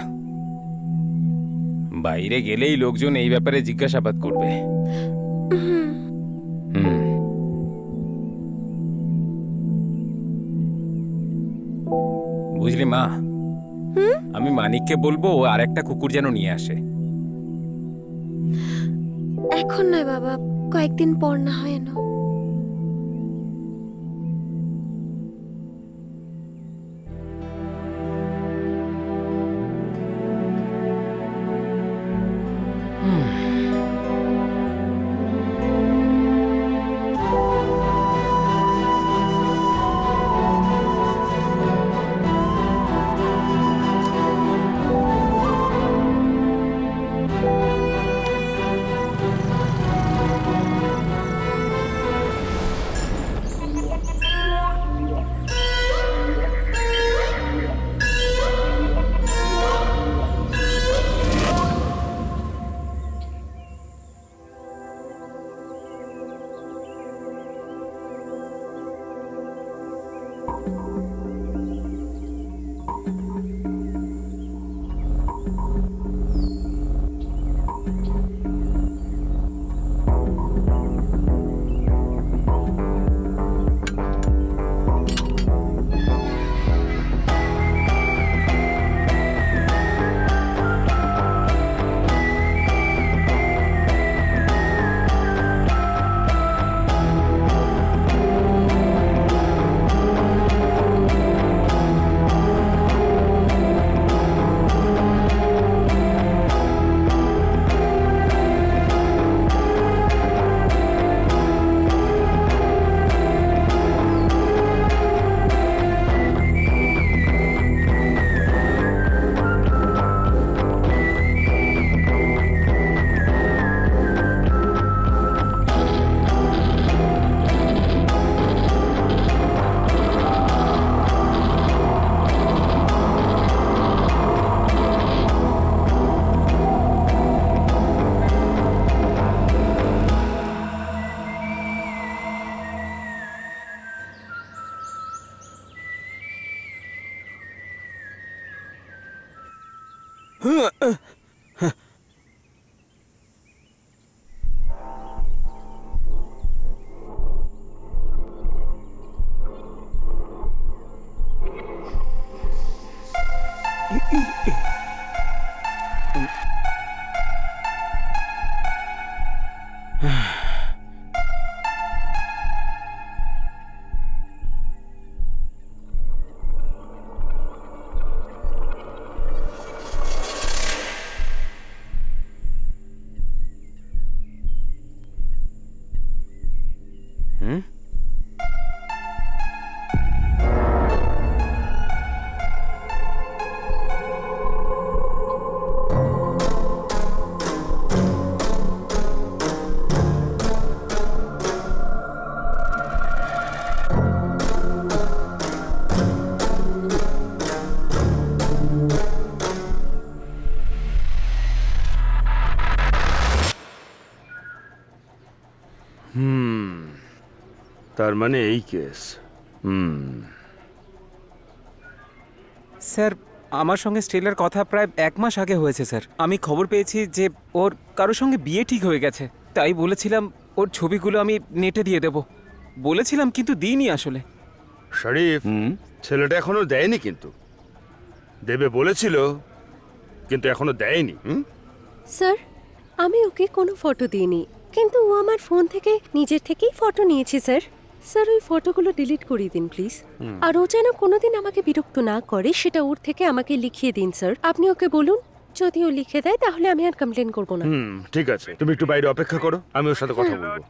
বাইরে গেলেই লোকজন এই ব্যাপারে জিজ্ঞাসাবাদ করবে। হুম। বুঝলি মা, আমি মানিককে বলবো ও আর একটা কুকুর যেন নিয়ে আসে। এখন নয় বাবা, কয়েকদিন পর না হয় এনো। তার মানে এই কেস। স্যার, আমার সঙ্গে স্টেলার কথা প্রায় 1 মাস আগে হয়েছে স্যার। আমি খবর পেয়েছি যে ওর কারোর সঙ্গে বিয়ে ঠিক হয়ে গেছে। তাই বলেছিলাম ওর ছবিগুলো আমি নেটে দিয়ে দেব বলেছিলাম, কিন্তু দিইনি আসলে। শরীফ, ছেলেটা এখনো দেয়নি, কিন্তু দেবে বলেছিল, কিন্তু এখনো দেয়নি। স্যার, আমি ওকে কোনো ফটো দিইনি, কিন্তু ও আমার ফোন থেকে নিজের থেকেই ফটো নিয়েছে স্যার। স্যার, ওই ফটোগুলো ডিলিট করিয়ে দিন প্লিজ। আর ও যেন কোনোদিন আমাকে বিরক্ত না করে সেটা ওর থেকে আমাকে লিখিয়ে দিন স্যার। আপনি ওকে বলুন, যদি ও লিখে দেয় তাহলে আমি আর কমপ্লেন করব না। ঠিক আছে, তুমি একটু বাইরে অপেক্ষা করো, আমি ওর সাথে কথা বলবো।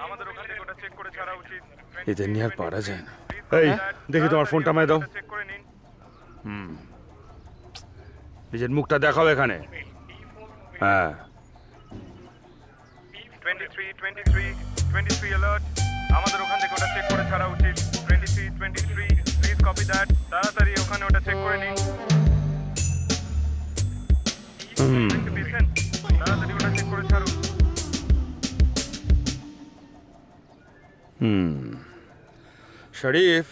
আমাদের ওখান থেকে ওটা চেক করে ছাড়া উচিত। এদের নিয়ে আর পারা যায় না। এই দেখি তোমার ফোনটা আমায় দাও। নিজের মুখটা দেখাও এখানে। হ্যাঁ 23 alert আমাদের ওখান থেকে ওটা চেক করে ছাড়া উচিত। 23 প্লিজ কপি দ্যাট। তাড়াতাড়ি ওখানে ওটা চেক করে নিন। তাড়াতাড়ি ওটা চেক করে ছাড়ুন। শরীফ,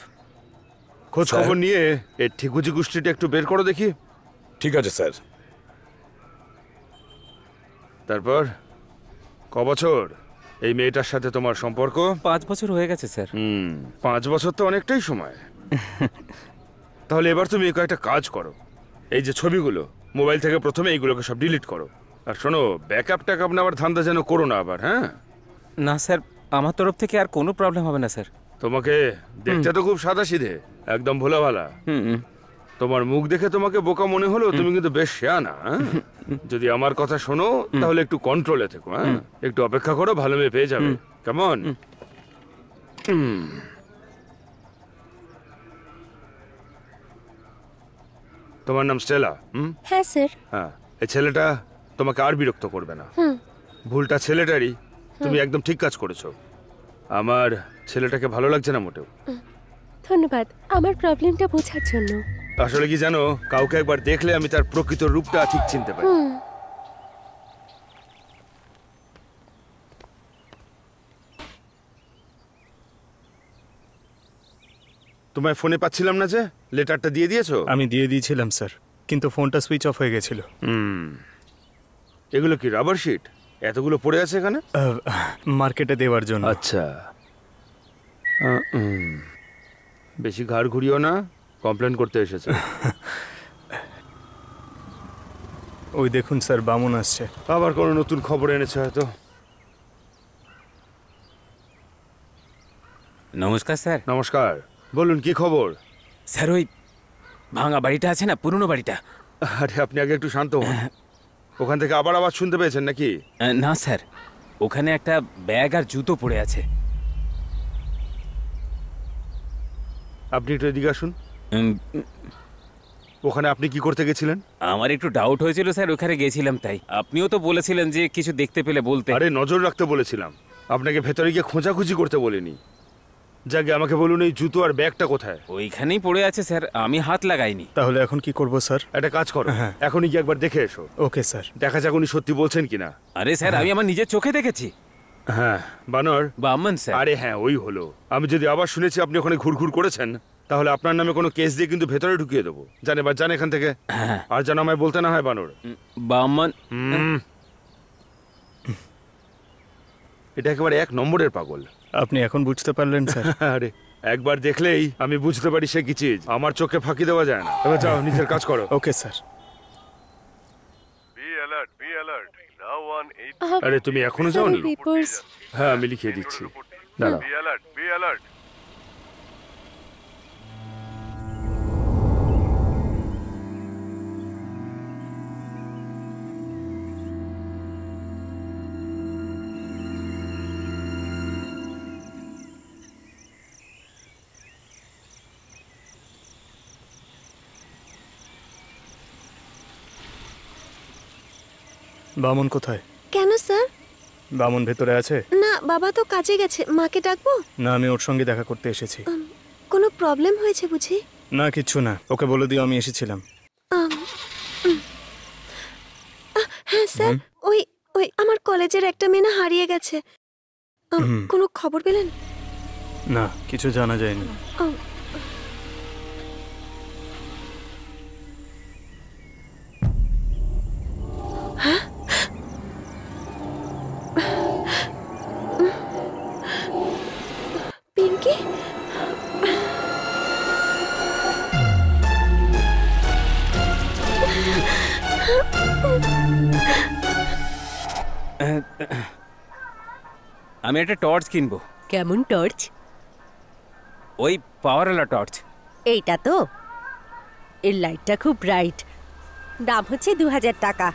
খোঁজ খবর নিয়ে এর ঠিকুজি গোষ্ঠীটা একটু বের করো দেখি। ঠিক আছে স্যার। তারপর ক বছর এই মেয়েটার সাথে তোমার সম্পর্ক? 5 বছর হয়ে গেছে স্যার। 5 বছর তো অনেকটাই সময়। তাহলে এবার তুমি কয়েকটা কাজ করো। এই যে ছবিগুলো মোবাইল থেকে প্রথমে এইগুলোকে সব ডিলিট করো। আর শোনো, ব্যাকআপ ট্যাকআপ নেওয়ার ধান্দা যেন করো না আবার। হ্যাঁ না স্যার, আমার তরফ থেকে আর কোনো প্রবলেম হবে না স্যার। তোমাকে দেখতে তো খুব সাদা সিধে, একদম ভোলা ভালা। তোমার মুখ দেখে তোমাকে বোকা মনে হলো, তুমি কিন্তু বেশ শেয়ানা। যদি আমার কথা শোনো তাহলে একটু কন্ট্রোলে থেকো। হ্যাঁ একটু অপেক্ষা করো, ভালো মেয়ে পেয়ে যাবে। কেমন? তোমার নাম স্টেলা? হ্যাঁ স্যার। হ্যাঁ, এই ছেলেটা তোমাকে আর বিরক্ত করবে না। ভুলটা ছেলেটারই, তুমি একদম ঠিক কাজ করেছো। আমার ছেলেটাকে ভালো লাগছে না মোটেও। ধন্যবাদ আমার প্রবলেমটা বোঝার জন্য। আসলে কি জানো, কাউকে একবার দেখলে আমি তার প্রকৃত রূপটা ঠিক চিনতে পারি। তোমায় ফোনে পাচ্ছিলাম না যে, লেটারটা দিয়ে দিয়েছো? আমি দিয়ে দিয়েছিলাম স্যার, কিন্তু ফোনটা সুইচ অফ হয়ে গেছিল। এগুলো কি রাবার শিট? এতগুলো পড়ে আছে এখানে? মার্কেটে দেওয়ার জন্য। আচ্ছা, বেশি ঘাড় ঘুরিও না, কমপ্লেন করতে এসেছে। ওই দেখুন স্যার, বামুন আসছে। আবার কোনো নতুন খবর এনেছে হয়তো। নমস্কার স্যার। নমস্কার, বলুন কি খবর? স্যার ওই ভাঙা বাড়িটা আছে না, পুরনো বাড়িটা। আরে আপনি আগে একটু শান্ত হন। ওখান থেকে আবার আওয়াজ শুনতে পেয়েছেন নাকি? না স্যার, ওখানে একটা ব্যাগ আর জুতো পড়ে আছে। আপনি একটু এদিকে আসুন। ওখানে আপনি কি করতে গেছিলেন? আমার একটু ডাউট হয়েছিল স্যার, ওখানে গেছিলাম তাই। আপনিও তো বলেছিলেন যে কিছু দেখতে পেলে বলতে। আরে নজর রাখতে বলেছিলাম, আপনাকে ভেতরে গিয়ে খোঁজাখুঁজি করতে বলিনি। যাকে আমাকে বলুন, এই জুতো আর ব্যাগটা কোথায়? ওইখানেই পড়ে আছে স্যার, আমি হাত লাগাইনি। তাহলে এখন কি করব স্যার? একটা কাজ করো, এখনই গিয়ে একবার দেখে এসো। Okay sir. দেখা যাক উনি সত্যি বলছেন কিনা। আরে স্যার, আমি আমার নিজের চোখে দেখেছি। হ্যাঁ, বানর বামন স্যার। আরে হ্যাঁ, ওই হলো। আমি যদি আবার শুনেছি আপনি ওখানে ঘুরঘুর করেছেন, তাহলে আপনার নামে কোনো কেস দিয়ে কিন্তু ভেতরে ঢুকিয়ে দেবো। জানে বা জান এখান থেকে। আর যেন আমায় বলতে না হয় বানর। বামন এটা একেবারে 1 নম্বরের পাগল। আপনি এখন বুঝতে পারলেন স্যার? আরে একবার দেখলেই আমি বুঝতে পারি সে কি চিজ। আমার চোখে ফাঁকি দেওয়া যায় না। এবার যাও, নিজের কাজ করো। Okay sir. আরে তুমি এখনো যাওনি? হ্যাঁ, আমি লিখিয়ে দিচ্ছি, দাঁড়াও। বামন কোথায়? কেন স্যার? বামন ভেতরে আছে? না, বাবা তো কাজে গেছে। মাকে ডাকবো? না, আমি ওর সঙ্গে দেখা করতে এসেছি। কোনো প্রবলেম হয়েছে বুঝি? না, কিচ্ছু না। ওকে বলে দিও আমি এসেছিলাম। হ্যাঁ স্যার, ওই ওই আমার কলেজের একটা মেয়ে না হারিয়ে গেছে। কোনো খবর পেলেন? না, কিছু জানা যায়নি। হ্যাঁ, পিঙ্কি? আমি একটা টর্চ কিনবো। কেমন টর্চ? ওই পাওয়ারওয়ালা টর্চ। এইটা তো? এর লাইটটা খুব ব্রাইট। দাম হচ্ছে 2000 টাকা।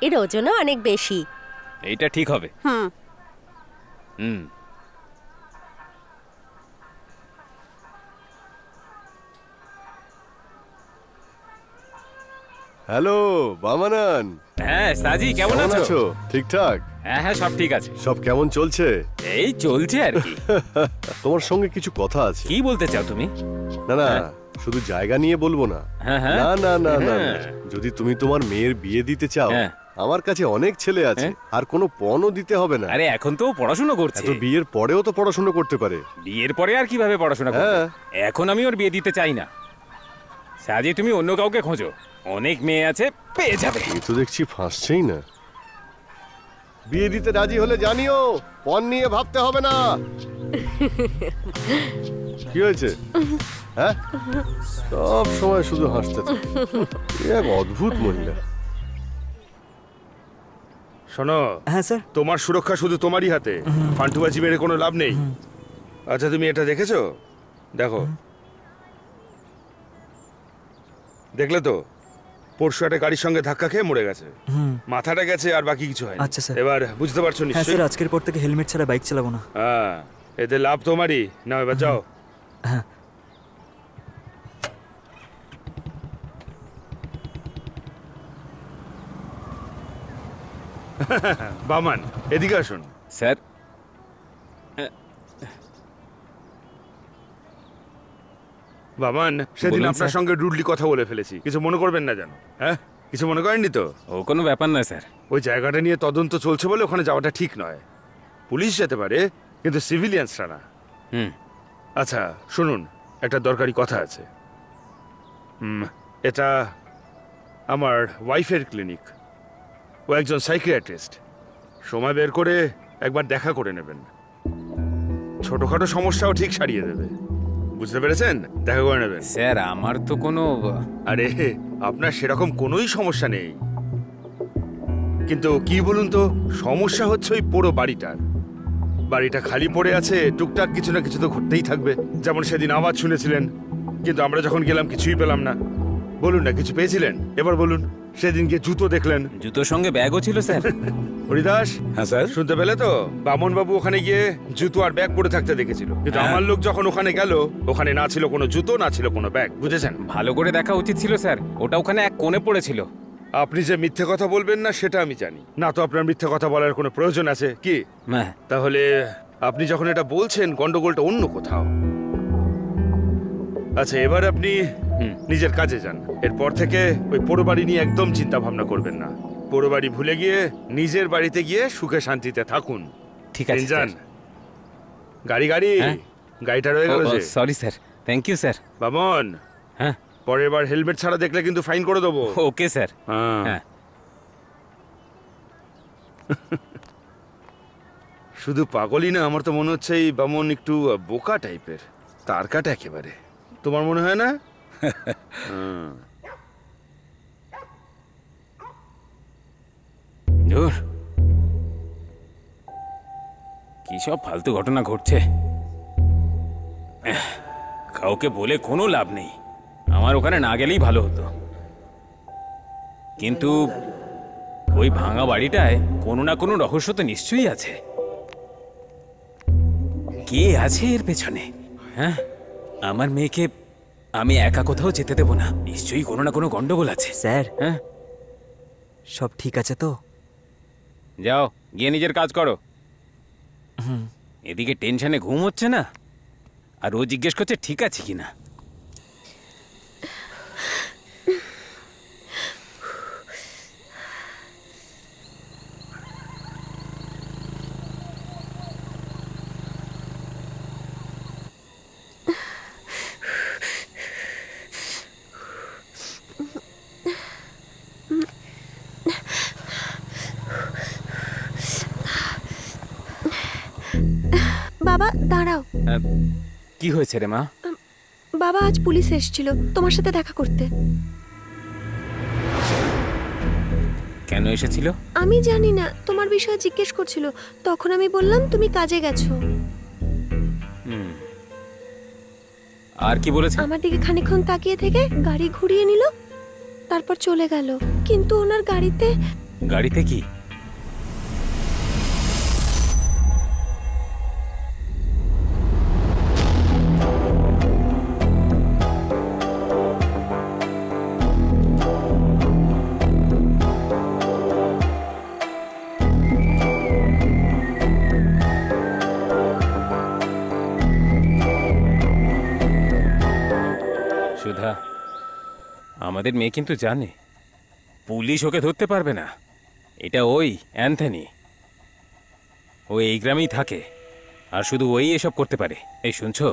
এর ওজনও অনেক বেশি। এইটা ঠিক হবে। হুম। হ্যালো বামানান। হ্যাঁ সাজি, কেমন আছো? ঠিকঠাক? হ্যাঁ সব ঠিক আছে। সব কেমন চলছে? এই চলছে আর কি। তোমার সঙ্গে কিছু কথা আছে। কি বলতে চাও তুমি? না না, শুধু জায়গা নিয়ে বলবো না। না না না না, যদি তুমি তোমার মেয়ের বিয়ে দিতে চাও, আমার কাছে অনেক ছেলে আছে, আর কোনো পণও দিতে হবে না। আরে এখন তো পড়াশোনা করছে। তো বিয়ের পরেও তো পড়াশোনা করতে পারে। বিয়ের পরে আর কিভাবে পড়াশোনা করবে? এখন আমি ওর বিয়ে দিতে চাই না। সাজি, তুমি অন্য কাউকে খোঁজো, অনেক মেয়ে আছে, পেয়ে যাবে। এই তো দেখছি ফাঁসছেই না। বিয়ে দিতে রাজি হলে জানিও, পণ নিয়ে ভাবতে হবে না। কি হয়েছে? হ্যাঁ, সব সময় শুধু হাসতে থাকে। এক অদ্ভুত মহিলা। শোনো। হ্যাঁ স্যার। তোমার সুরক্ষা শুধু তোমারই হাতে, ফান্টুবাজি মেরে কোনো লাভ নেই। আচ্ছা, তুমি এটা দেখেছো? দেখো, দেখলে তো? পরশু একটা গাড়ির সঙ্গে ধাক্কা খেয়ে মরে গেছে। মাথাটা গেছে, আর বাকি কিছু হয়। আচ্ছা স্যার। এবার বুঝতে পারছো হ্যাঁ নিশ্চয়ই? স্যার, আজকের পর থেকে হেলমেট ছাড়া বাইক চালাবো না। হ্যাঁ, এতে লাভ তোমারই। নাও এবার যাও। হ্যাঁ। বামান, এদিকে আসুন। স্যার, বামান, সেদিন আপনার সঙ্গে রুডলি কথা বলে ফেলেছি, কিছু মনে করবেন না যেন। হ্যাঁ, কিছু মনে করেননি তো? ও কোনো ব্যাপার না স্যার। ওই জায়গাটা নিয়ে তদন্ত চলছে বলে ওখানে যাওয়াটা ঠিক নয়। পুলিশ যেতে পারে, কিন্তু সিভিলিয়ানসরা না। আচ্ছা শুনুন, একটা দরকারি কথা আছে। এটা আমার ওয়াইফের ক্লিনিক। ও একজন সাইকিয়াট্রিস্ট। সময় বের করে একবার দেখা করে নেবেন। ছোটখাটো সমস্যাও ঠিক সারিয়ে দেবে। বুঝতে পেরেছেন? দেখা করে নেবেন। স্যার, আমার তো কোনো... আরে, আপনার সেরকম কোনোই সমস্যা নেই, কিন্তু কি বলুন তো, সমস্যা হচ্ছে ওই পুরো বাড়িটার। বাড়িটা খালি পড়ে আছে, টুকটাক কিছু না কিছু তো ঘটতেই থাকবে। যেমন সেদিন আওয়াজ শুনেছিলেন, কিন্তু আমরা যখন গেলাম কিছুই পেলাম না। বলুন না, কিছু পেয়েছিলেন? এবার বলুন। সেদিন গিয়ে জুতো দেখলেন, জুতোর সঙ্গে ব্যাগও ছিল স্যার। হরিদাস। হ্যাঁ স্যার। শুনতে পেলে তো? বামন বাবু ওখানে গিয়ে জুতো আর ব্যাগ পরে থাকতে দেখেছিল, কিন্তু আমার লোক যখন ওখানে গেল, ওখানে না ছিল কোনো জুতো, না ছিল কোনো ব্যাগ। বুঝেছেন? ভালো করে দেখা উচিত ছিল স্যার, ওটা ওখানে এক কোণে পড়েছিল। আপনি যে মিথ্যে কথা বলবেন না সেটা আমি জানি না, তো আপনার মিথ্যে কথা বলার কোনো প্রয়োজন আছে কি? তাহলে আপনি যখন এটা বলছেন, গন্ডগোলটা অন্য কোথাও। আচ্ছা, এবার আপনি নিজের কাজে যান। এরপর থেকে ওই পোড়ো বাড়ি নিয়ে একদম চিন্তা ভাবনা করবেন না। পোড়ো বাড়ি ভুলে গিয়ে নিজের বাড়িতে গিয়ে সুখে শান্তিতে থাকুন। ঠিক আছে যান। গাড়িটা রয়ে গেল। Sorry sir. Thank you sir. বামন, হ্যাঁ, পরের বার হেলমেট ছাড়া দেখলে কিন্তু ফাইন করে দেবো। Okay sir. হ্যাঁ। শুধু পাগলই না, আমার তো মনে হচ্ছে এই বামন একটু বোকা টাইপের, তার কাটা একেবারে। তোমার মনে হয় না? কি সব ফালতু ঘটনা ঘটছে, কাউকে বলে কোনো লাভ নেই। আমার ওখানে না গেলেই ভালো হতো, কিন্তু ওই ভাঙা বাড়িটায় কোনো না কোনো রহস্য তো নিশ্চয়ই আছে। কে আছে এর পেছনে? হ্যাঁ, আমার মেয়েকে আমি একা কোথাও যেতে দেব না, নিশ্চয়ই কোনো না কোনো গন্ডগোল আছে। স্যার, হ্যাঁ, সব ঠিক আছে তো? যাও, গিয়ে নিজের কাজ করো। এদিকে টেনশনে ঘুম হচ্ছে না, আর ও জিজ্ঞেস করছে ঠিক আছে কিনা। বাবা দাঁড়াও। কি হয়েছে রে মা? বাবা, আজ পুলিশ এসেছিল তোমার সাথে দেখা করতে। কেন এসেছিল? আমি জানি না, তোমার বিষয়ে জিজ্ঞেস করছিল, তখন আমি বললাম তুমি কাজে গেছো। আর কি বলেছে? আমার দিকে খানিকক্ষণ তাকিয়ে থেকে গাড়ি ঘুরিয়ে নিল, তারপর চলে গেল, কিন্তু ওনার গাড়িতে গাড়িতে কি? সুধা, আমাদের মেয়ে কিন্তু জানে পুলিশ ওকে ধরতে পারবে না। এটা ওই অ্যান্থনি, ও এই গ্রামেই থাকে আর শুধু ওই এসব করতে পারে। এই শুনছো?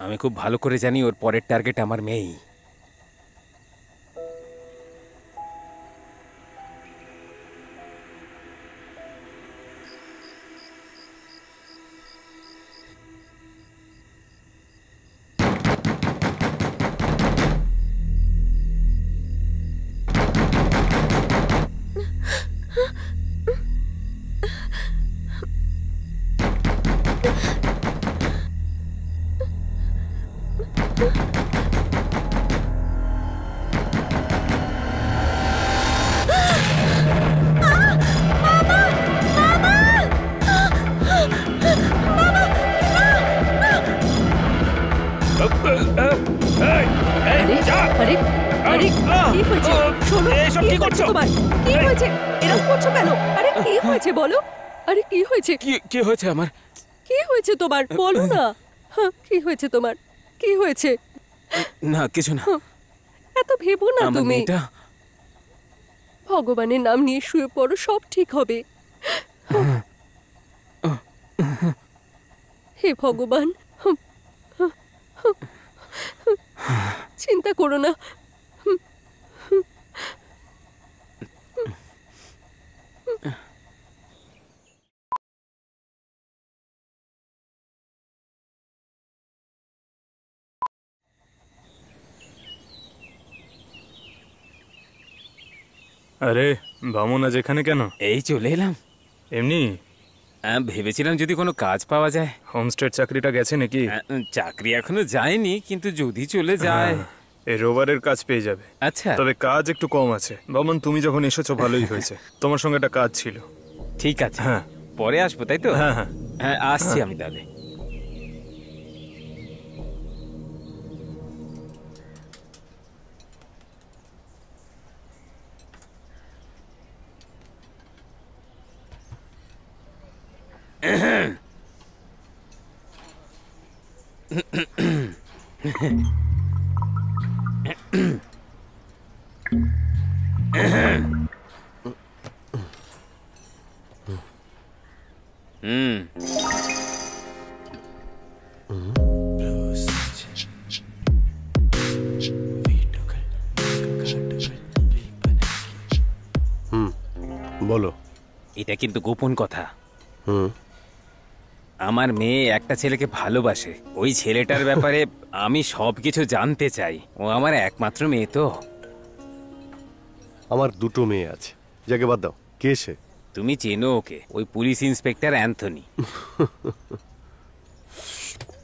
আমি খুব ভালো করে জানি ওর পরের টার্গেট আমার মেয়েই। আরে আরে কি হয়েছে? শোনো, কি করছো তোমার? কি হয়েছে? এরকম করছো কেন? আরে কি হয়েছে বলো? আরে কি হয়েছে? কি হয়েছে আমার? কি হয়েছে তোমার? বলো না। কি হয়েছে তোমার? কি হয়েছে? না কিছু না। এত ভেবো না তুমি। ভগবানের নাম নিয়ে শুয়ে পড়ো, সব ঠিক হবে। হে ভগবান, চিন্তা করো না। আরে বামন আজ এখানে কেন? এই চলে এলাম এমনি। ভেবেছিলাম যদি কোনো কাজ পাওয়া যায়। হোমস্টেড চাকরিটা গেছে নাকি? চাকরি এখনো যায়নি, কিন্তু যদি চলে যায় এই রোববারের কাজ পেয়ে যাবে। আচ্ছা, তবে কাজ একটু কম আছে। বামন তুমি যখন এসেছো ভালোই হয়েছে, তোমার সঙ্গে একটা কাজ ছিল। ঠিক আছে, হ্যাঁ পরে আসবো তাই তো? হ্যাঁ হ্যাঁ হ্যাঁ আসছি আমি তাহলে। বলো। এটা কিন্তু গোপন কথা। আমার মেয়ে একটা ছেলেকে ভালোবাসে। ওই ছেলেটার ব্যাপারে আমি সবকিছু জানতে চাই। ও আমার একমাত্র মেয়ে তো। আমার দুটো মেয়ে আছে। যাকে বাদ দাও। কে সে? তুমি চেনো ওকে, ওই police inspector Anthony.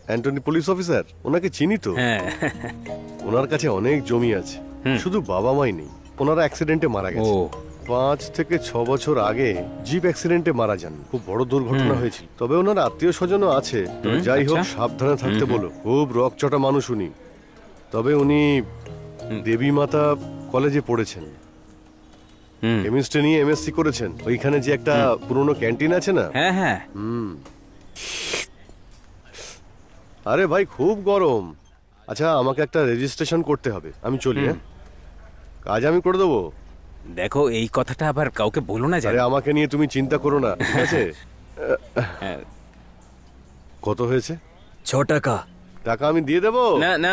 Antony police officer? ওনাকে চিনি তো। হ্যাঁ, ওনার কাছে অনেক জমি আছে। শুধু বাবা মাই নেই, ওনারা অ্যাক্সিডেন্টে মারা গেছে। 5 থেকে 6 বছর আগে জিপ অ্যাক্সিডেন্টে মারা যান। খুব বড় দুর্ঘটনা হয়েছিল। তবে ওনার আত্মীয় স্বজনও আছে। তবে যাই হোক, সাবধানে থাকতে বলো। খুব রকচটা মানুষ উনি। তবে উনি দেবী মাতা কলেজে পড়েছেন, কেমিস্ট্রি নিয়ে এমএসসি করেছেন। ওইখানে যে একটা পুরনো ক্যান্টিন আছে না? হ্যাঁ হ্যাঁ। আরে ভাই খুব গরম। আচ্ছা, আমাকে একটা রেজিস্ট্রেশন করতে হবে। আমি চলি। হ্যাঁ, কাজ আমি করে দেবো। দেখো, এই কথাটা আবার কাউকে বলো না। আরে আমাকে নিয়ে তুমি চিন্তা করো না, ঠিক আছে? কত হয়েছে? 6 টাকা। টাকা আমি দিয়ে দেবো। না না,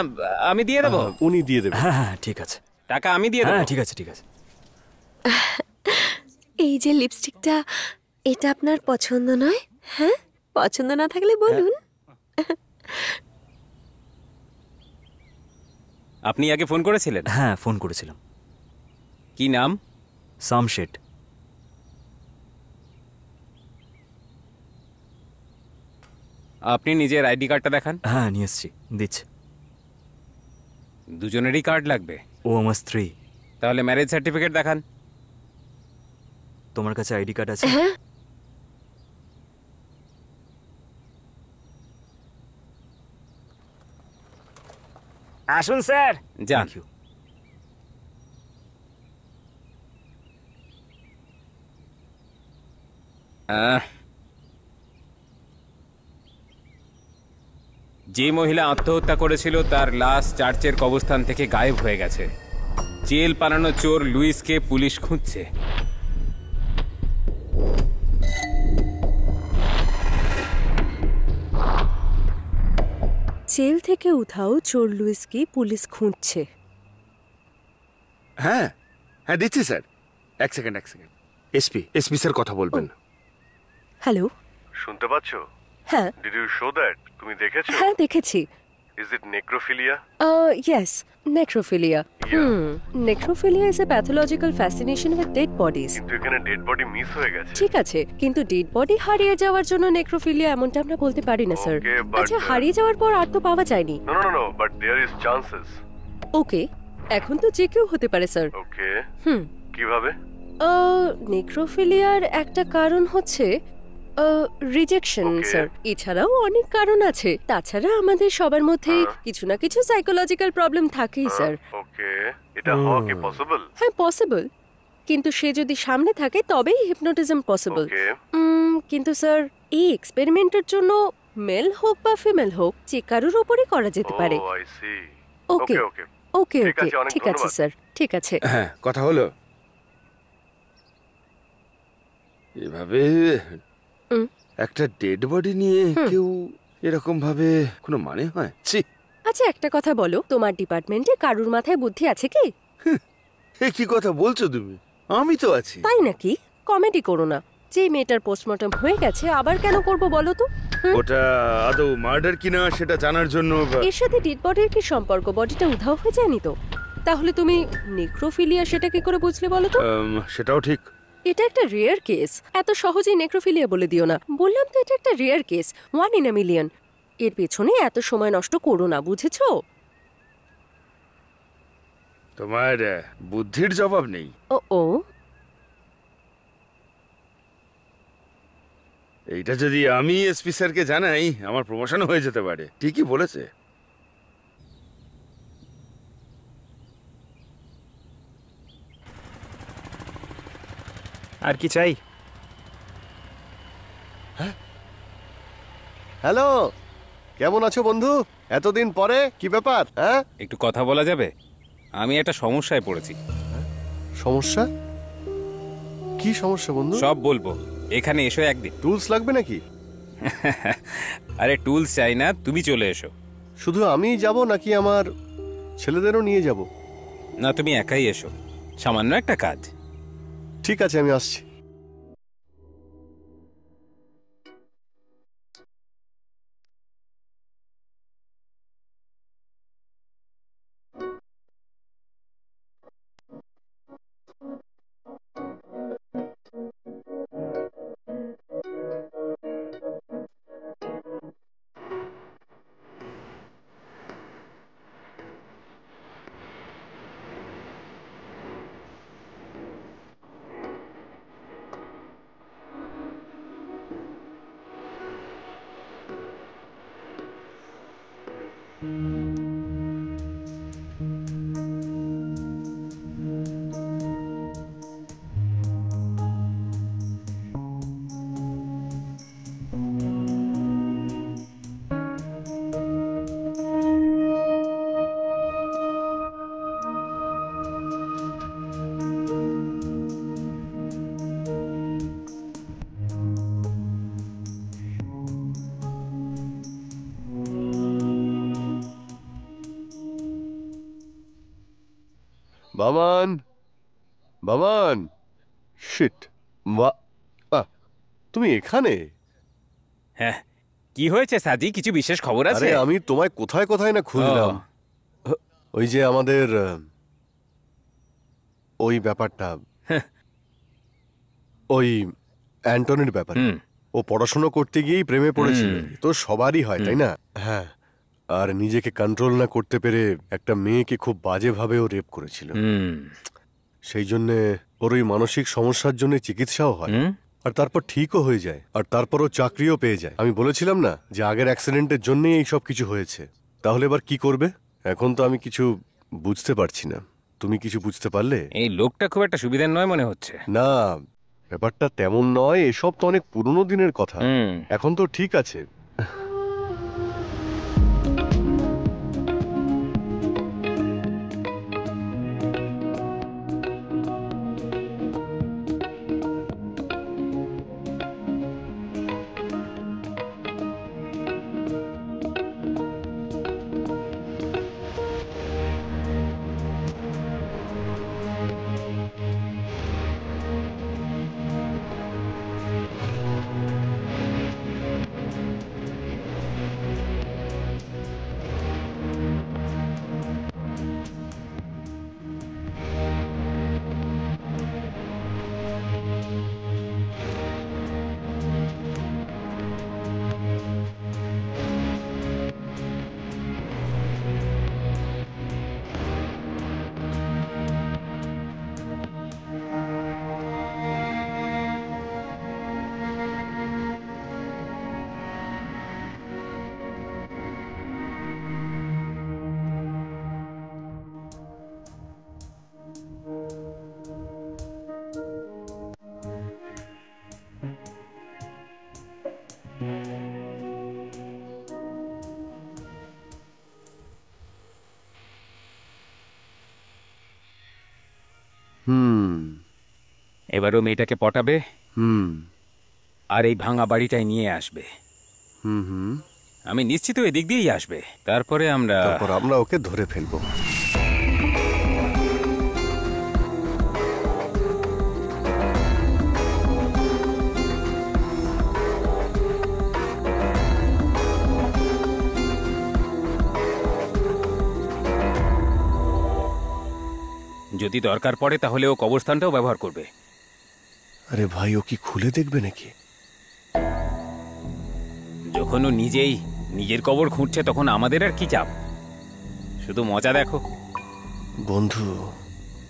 আমি দিয়ে দেবো। উনি দিয়ে দেবেন। হ্যাঁ হ্যাঁ ঠিক আছে। টাকা আমি দিয়ে দেবো। হ্যাঁ ঠিক আছে ঠিক আছে। এই যে লিপস্টিকটা, এটা আপনার পছন্দ নয়? হ্যাঁ, পছন্দ না থাকলে বলুন। আপনি আগে ফোন করেছিলেন? হ্যাঁ ফোন করেছিলাম। কি নাম? সামশেট। আপনি নিজের আইডি কার্ডটা দেখান। হ্যাঁ নিয়ে এসছি, দিচ্ছি। দুজনেরই কার্ড লাগবে? ও আমার স্ত্রী। তাহলে ম্যারেজ সার্টিফিকেট দেখান। তোমার কাছে আইডি কার্ড আছে? হ্যাঁ। আসুন স্যার। যান। যে মহিলা আত্মহত্যা করেছিল তার লাশ চার্চের কবরস্থান থেকে গায়েব হয়ে গেছে। জেল পালানো চোর লুইসকে পুলিশ খুঁজছে। জেল থেকে উধাও চোর লুইসকে পুলিশ খুঁজছে। হ্যাঁ হ্যাঁ দিচ্ছি স্যার। এক সেকেন্ড। এসপি স্যার কথা বলবেন। হ্যালো, শুনতে পাচ্ছো? হ্যাঁ। Did you show that? তুমি দেখেছো? হ্যাঁ দেখেছি। Is it necrophilia? Yes, necrophilia. Necrophilia is a pathological fascination with dead bodies. কিন্তু এখানে ডেড বডি মিস হয়ে গেছে। ঠিক আছে, কিন্তু ডেড বডি হারিয়ে যাওয়ার জন্য নেক্রোফিলিয়া এমনটা আমরা বলতে পারি না স্যার। Okay, but, আচ্ছা, হারিয়ে যাওয়ার পর আর তো পাওয়া যায়নি। No, but there is chances. ওকে, এখন তো যে কেউ হতে পারে স্যার। ওকে, হুম। কিভাবে? নেক্রোফিলিয়ার একটা কারণ হচ্ছে রিজেকশন স্যার। এছাড়াও অনেক কারণ আছে। তাছাড়া আমাদের সবার মধ্যে কিছু না কিছু সাইকোলজিক্যাল প্রবলেম থাকেই স্যার। ওকে, এটা হওয়া কি পসিবল? হ্যাঁ পসিবল, কিন্তু সে যদি সামনে থাকে তবেই হিপনোটিজম পসিবল। কিন্তু স্যার এই এক্সপেরিমেন্টের জন্য মেল হোক বা ফিমেল হোক যে কারোর ওপরই করা যেতে পারে। ওকে ওকে ওকে, ঠিক আছে স্যার, ঠিক আছে। হ্যাঁ কথা হলো এভাবে একটা ডেড বডি নিয়ে কেউ এরকম ভাবে কোনো মানে হয়? আচ্ছা একটা কথা বলো, তোমার ডিপার্টমেন্টে কারুর মাথায় বুদ্ধি আছে কি? এ কি কথা বলছো তুমি? আমি তো আছি। তাই নাকি? কমেডি করো না। যে মেয়েটার পোস্টমর্টম হয়ে গেছে আবার কেন করব বলো তো? ওটা আদৌ মার্ডার কিনা সেটা জানার জন্য। এর সাথে ডেড বডির কি সম্পর্ক? বডিটা উধাও হয়ে যায়নি তো? তাহলে তুমি নেক্রোফিলিয়া সেটা কি করে বুঝলে বলো তো? সেটাও ঠিক। এটা একটা রেয়ার কেস। এত সহজেই নেক্রোফিলিয়া বলে দিও না। বললাম তো এটা একটা rare case, 1 in a million। এর পেছনে এত সময় নষ্ট করো না, বুঝেছো? তোমার বুদ্ধির জবাব নেই। ও এইটা যদি আমি এসপি স্যারকে জানাই আমার প্রমোশন হয়ে যেতে পারে। ঠিকই বলেছে। আর কি চাই? হ্যালো, কেমন আছো বন্ধু? এতদিন পরে, কি ব্যাপার? হ্যাঁ, একটু কথা বলা যাবে? আমি একটা সমস্যায় পড়েছি। সমস্যা? কি সমস্যা বন্ধু? সব বলবো, এখানে এসো একদিন। টুলস লাগবে নাকি? আরে টুলস চাই না, তুমি চলে এসো। শুধু আমিই যাব নাকি আমার ছেলেদেরও নিয়ে যাব? না, তুমি একাই এসো, সামান্য একটা কাজ। ঠিক আছে, আমি আসছি। বামান, বামান, শিট। তুমি এখানে? হ্যাঁ, কি হয়েছে সাজি? কিছু বিশেষ খবর আছে? আরে আমি তোমায় কোথায় কোথায় না খুঁজলাম। ওই যে আমাদের ওই ব্যাপারটা, ওই অ্যান্টনির ব্যাপারে। ও পড়াশোনা করতে গিয়েই প্রেমে পড়েছিল, তো সবারই হয় তাই না? হ্যাঁ, আর নিজেকে কন্ট্রোল না করতে পেরে একটা মেয়েকে খুব বাজেভাবে ও রেপ করেছিল। সেই জন্যে ওর ওই মানসিক সমস্যার জন্য চিকিৎসাও হয়, আর তারপর ঠিকও হয়ে যায়, আর তারপর ও চাকরিও পেয়ে যায়। আমি বলেছিলাম না যে আগের অ্যাক্সিডেন্টের জন্যই এই সব কিছু হয়েছে। তাহলে এবার কি করবে? এখন তো আমি কিছু বুঝতে পারছি না। তুমি কিছু বুঝতে পারলে? এই লোকটা খুব একটা সুবিধার নয় মনে হচ্ছে। না, ব্যাপারটা তেমন নয়, এসব তো অনেক পুরনো দিনের কথা। এখন তো ঠিক আছে। এবারও মেয়েটাকে পটাবে, আর এই ভাঙা বাড়িটাই নিয়ে আসবে। আমি নিশ্চিত এদিক দিয়েই আসবে। তারপরে আমরা ওকে ধরে ফেলবো। যদি দরকার পড়ে তাহলে ও কবরস্থানটাও ব্যবহার করবে। আরে ভাই, ও কি খুলে দেখবে নাকি? যখন ও নিজেই নিজের কবর খুঁড়ছে তখন আমাদের আর কি চাপ? শুধু মজা দেখো। বন্ধু,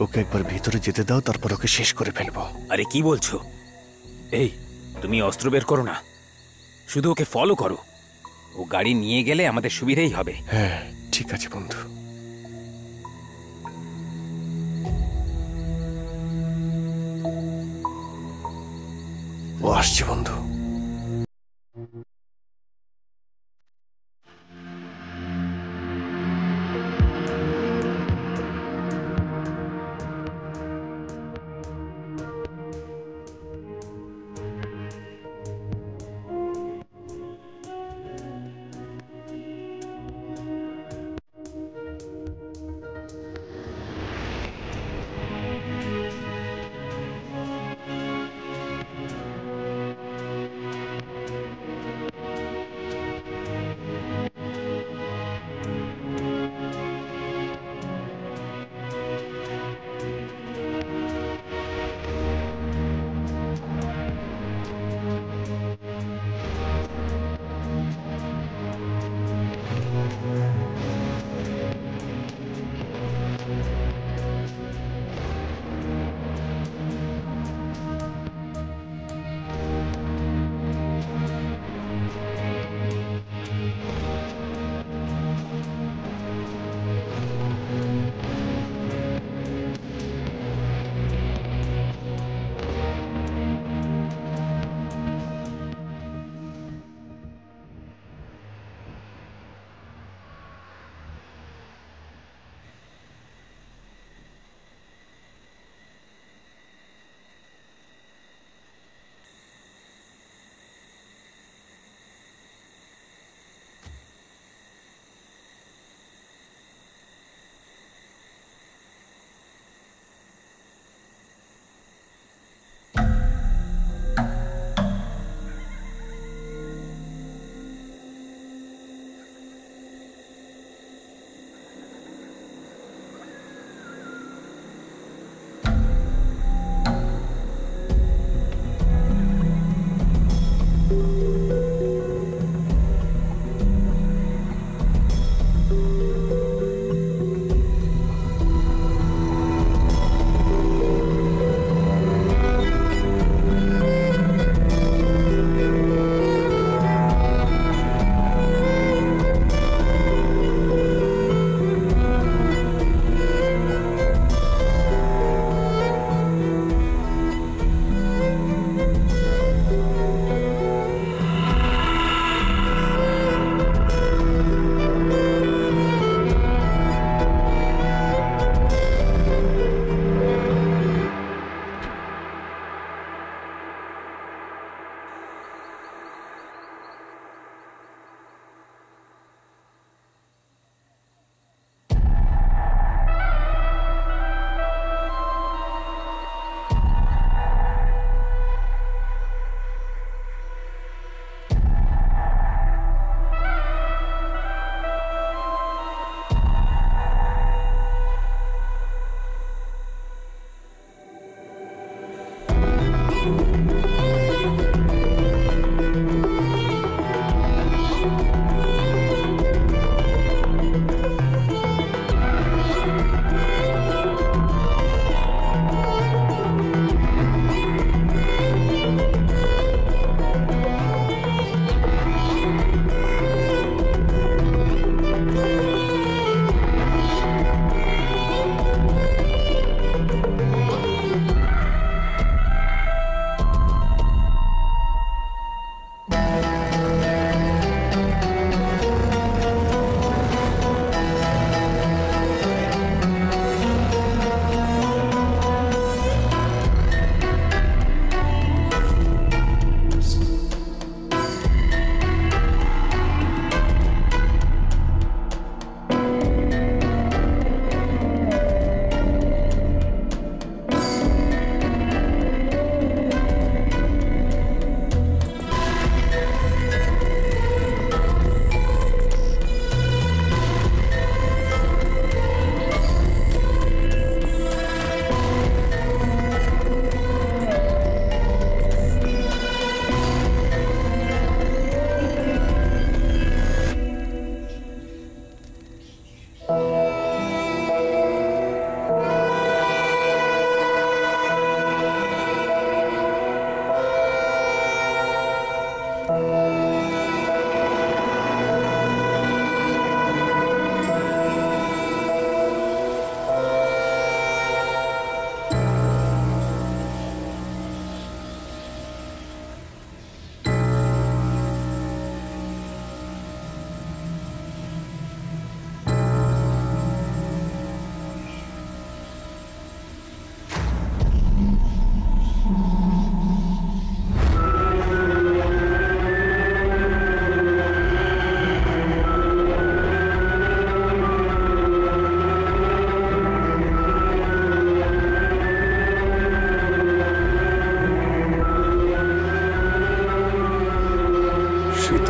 ওকে একবার ভিতরে যেতে দাও, তারপর ওকে শেষ করে ফেলবো। আরে কি বলছো? এই, তুমি অস্ত্র বের করো না, শুধু ওকে ফলো করো। ও গাড়ি নিয়ে গেলে আমাদের সুবিধাই হবে। হ্যাঁ, ঠিক আছে বন্ধু। ও আসছে বন্ধু।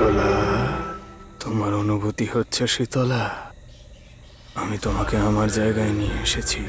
শীতলা, তোমার অনুভূতি হচ্ছে শীতলা? আমি তোমাকে আমার জায়গায় নিয়ে এসেছি।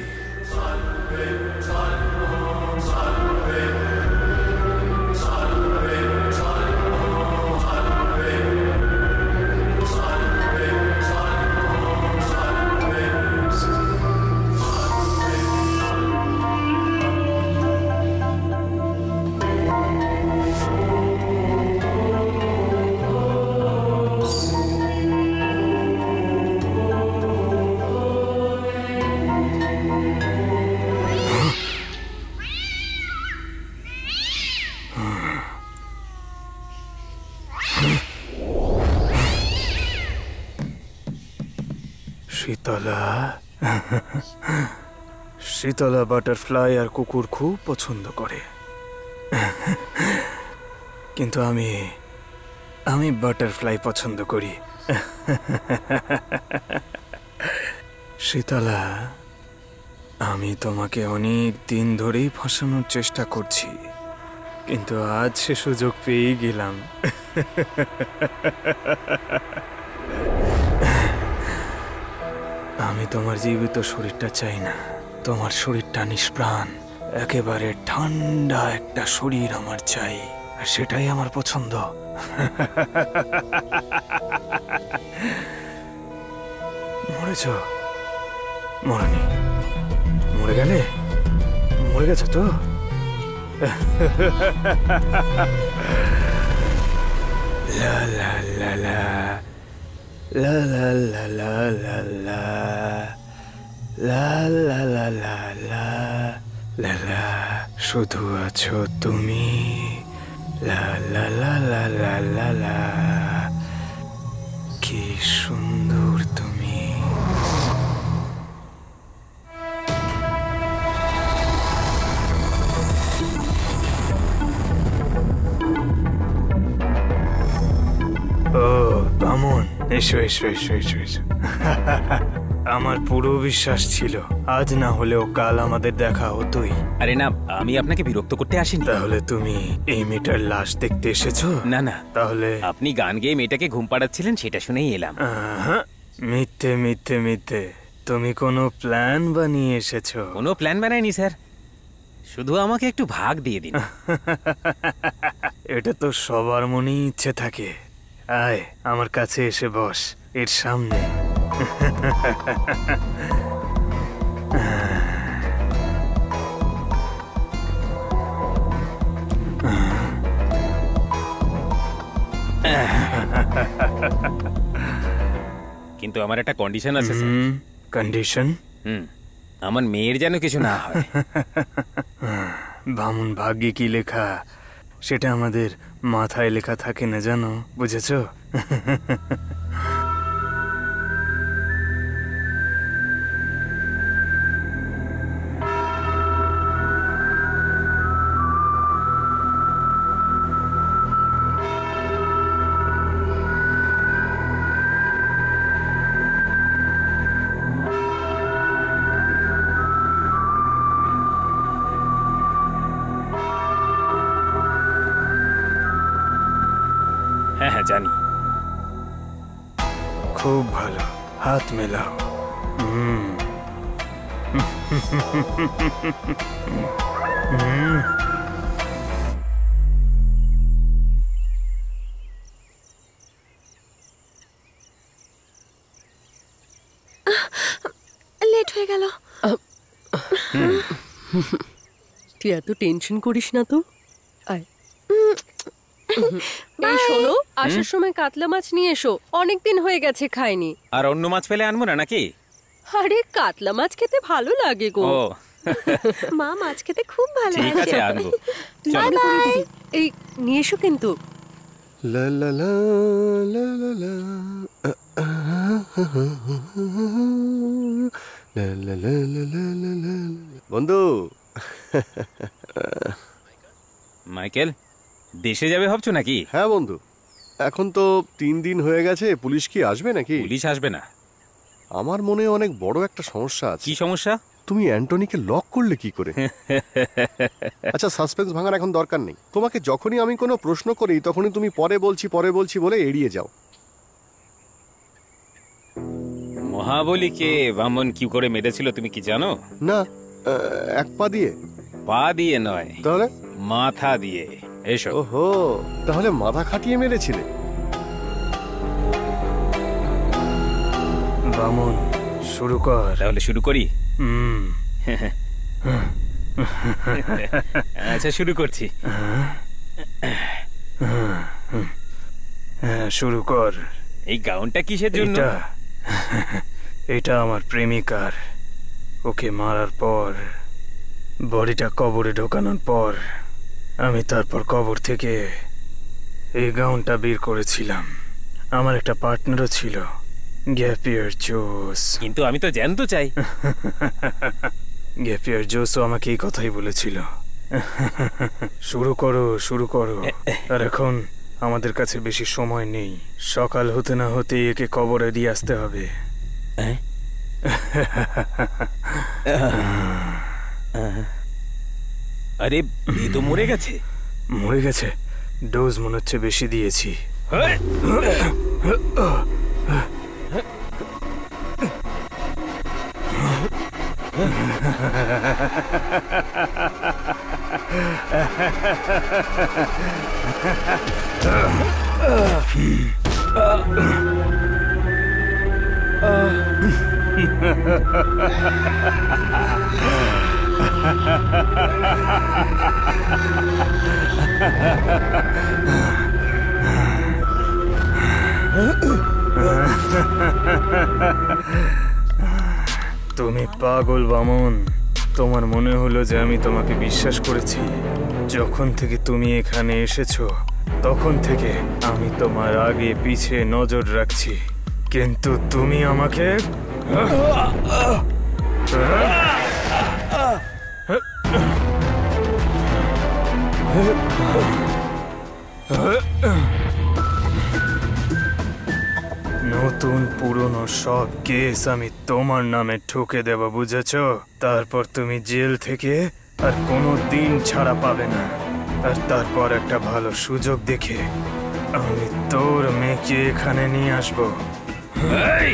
শীতলা, শীতলা বাটারফ্লাই আর কুকুর খুব পছন্দ করে, কিন্তু আমি বাটারফ্লাই পছন্দ করি। শীতলা, আমি তোমাকে অনেক দিন ধরেই ফাঁসানোর চেষ্টা করছি, কিন্তু আজ সে সুযোগ পেয়ে গেলাম। আমি তোমার জীবিত শরীরটা চাই না, তোমার শরীরটা নিষ্প্রাণ, একেবারে ঠান্ডা একটা শরীর আমার চাই, আর সেটাই আমার পছন্দ। মরেছ? মরেনি? মরে গেলে? মরে গেছে তো? লা লা লা লা লা লা লা লা লা লা লা লা লা লা লা লা, শুধু আছো তুমি, লা লা লা লা লা লা লা, কি সুন্দর তুমি। ও বামন, এসো এসো এসো এসো এসো। আমার পুরো বিশ্বাস ছিল আজ না হলেও কাল আমাদের দেখা হতোই। আরে না, আমি আপনাকে বিরক্ত করতে আসিনি। তাহলে তুমি এই মেয়েটার লাশ দেখতে এসেছো? না না, তাহলে আপনি গান গেয়ে মেয়েটাকে ঘুম পাড়াচ্ছিলেন, সেটা শুনেই এলাম। মিথ্যে মিথ্যে মিথ্যে, তুমি কোনো প্ল্যান বানিয়ে এসেছো? কোনো প্ল্যান বানায়নি স্যার, শুধু আমাকে একটু ভাগ দিয়ে দিন। এটা তো সবার মনেই ইচ্ছে থাকে। আয় আমার কাছে এসে বস এর সামনে। কিন্তু আমার একটা কন্ডিশন আছে স্যার। কন্ডিশন? আমার মেয়ের যেন কিছু না হয়। বামুন ভাগ্যে কি লেখা সেটা আমাদের মাথায় লেখা থাকে না, জানো, বুঝেছো? হ্যাঁ হ্যাঁ জানি। খুব ভালো, হাত মেলাও। লেট হয়ে গেল। তুই এত টেনশন করিস না তো। আয়, এই শোনো, আসার সময় কাতলা মাছ নিয়ে এসো, অনেকদিন হয়ে গেছে খাইনি। আর অন্য মাছ পেলে আনবো না নাকি? আরে কাতলা মাছ খেতে ভালো লাগে গো। ও মা মাছ খেতে খুব ভালো ঠিক আছে, আনবো। তুই মনে করে দিবি। এই নিয়ে এসো কিন্তু। লা লা লা লা লা লা লা লা লা লা লা লা। বন্ধু, মাইকেল, দেশে যাবে ভাবছো নাকি? হ্যাঁ বন্ধু, এখন তো 3 দিন হয়ে গেছে। পুলিশ কি আসবে নাকি? পুলিশ আসবে না। আমার মনে অনেক বড় একটা সমস্যা আছে। কি সমস্যা? তুমি অ্যান্টনিকে লক করলে কি করে? আচ্ছা, সাসপেন্স ভাঙার এখন দরকার নেই। তোমাকে যখনই আমি কোনো প্রশ্ন করি তখনই তুমি পরে বলছি বলে এড়িয়ে যাও। মহাবলীকে বামন কি করে মেরেছিল তুমি কি জানো? না, এক পা দিয়ে। পা দিয়ে নয়, তাহলে মাথা দিয়ে। এসো। ওহো, তাহলে মাথা খাটিয়ে মেরেছিলে। বামন, শুরু কর। তাহলে শুরু করি। আচ্ছা, শুরু করছি। শুরু কর। এই গাউনটা কিসের জন্য? এটা আমার প্রেমিকার। ওকে মারার পর, বডিটা কবরে ঢোকানোর পর, আমি তারপর কবর থেকে এই গাউনটা বের করেছিলাম। আমার একটা পার্টনারও ছিল, গ্যাপিয়ার জোস। কিন্তু আমি তো জ্যান্ত চাই। গ্যাপিয়ার জোসও আমাকে এই কথাই বলেছিল। শুরু করো। আর এখন আমাদের কাছে বেশি সময় নেই। সকাল হতে না হতে একে কবরে দিয়ে আসতে হবে। আরে, এ তো মরে গেছে। মরে গেছে? ডোজ মনে হচ্ছে বেশি দিয়েছি। তুমি পাগল বামন। তোমার মনে হলো যে আমি তোমাকে বিশ্বাস করেছি। যখন থেকে তুমি এখানে এসেছো তখন থেকে আমি তোমার আগে পিছে নজর রাখছি, কিন্তু তুমি আমাকে নতুন পুরনো সব কেস আমি তোমার নামে ঠুকে দেব, বুঝেছো? তারপর তুমি জেল থেকে আর কোনো দিন ছাড়া পাবে না। আর তারপর একটা ভালো সুযোগ দেখে আমি তোর মেয়েকে এখানে নিয়ে আসবো। এই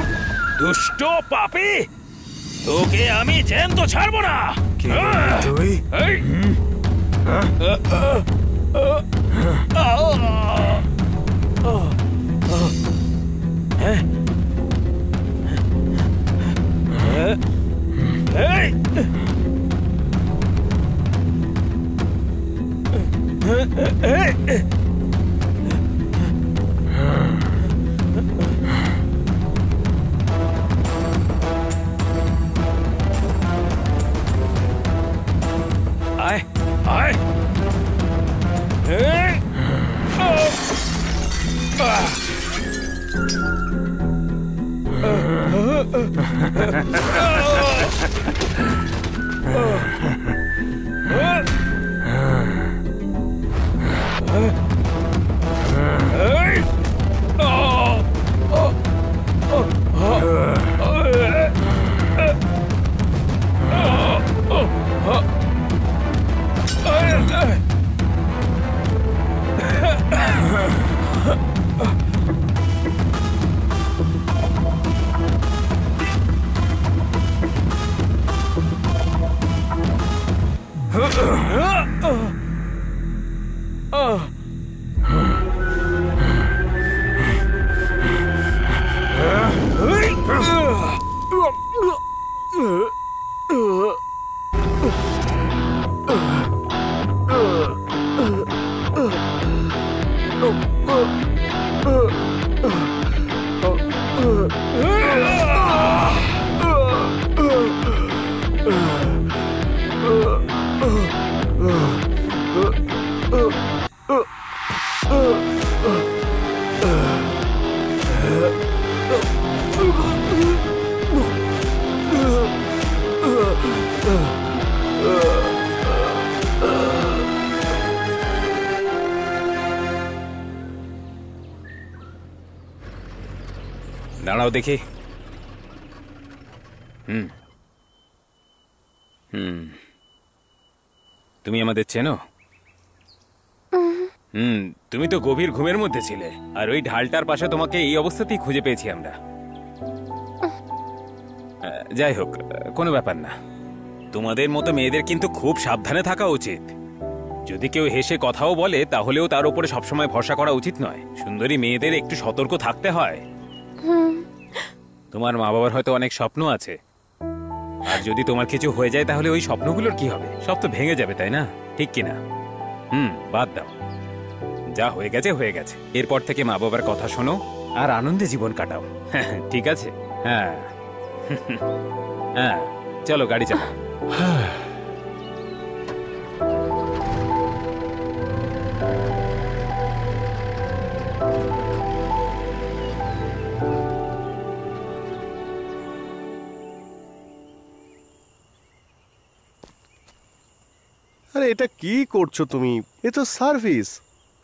দুষ্ট পাপী, তোকে আমি জ্যান্ত ছাড়বো না। তুই আয় আয়। দাঁড়াও দেখি। তুমি আমাদের চেনো? তুমি তো গভীর ঘুমের মধ্যে ছিলে, আর ওই ঢালটার পাশে তোমাকে এই অবস্থাতেই খুঁজে পেয়েছি আমরা। যাই হোক, কোনো ব্যাপার না। তোমাদের মতো মেয়েদের কিন্তু খুব সাবধানে থাকা উচিত। যদি কেউ হেসে কথাও বলে তাহলেও তার উপরে সবসময় ভরসা করা উচিত নয়। সুন্দরী মেয়েদের একটু সতর্ক থাকতে হয়। তোমার মা বাবার হয়তো অনেক স্বপ্ন আছে, আর যদি তোমার কিছু হয়ে যায় তাহলে ওই স্বপ্নগুলোর কি হবে? সব তো ভেঙে যাবে, তাই না? ঠিক কিনা? বাদ দাও, যা হয়ে গেছে হয়ে গেছে। এরপর থেকে মা বাবার কথা শোনো আর আনন্দে জীবন কাটাও। ঠিক আছে? হ্যাঁ হ্যাঁ, চলো গাড়ি চালাও। আরে এটা কি করছো তুমি? এ তো সার্ভিস,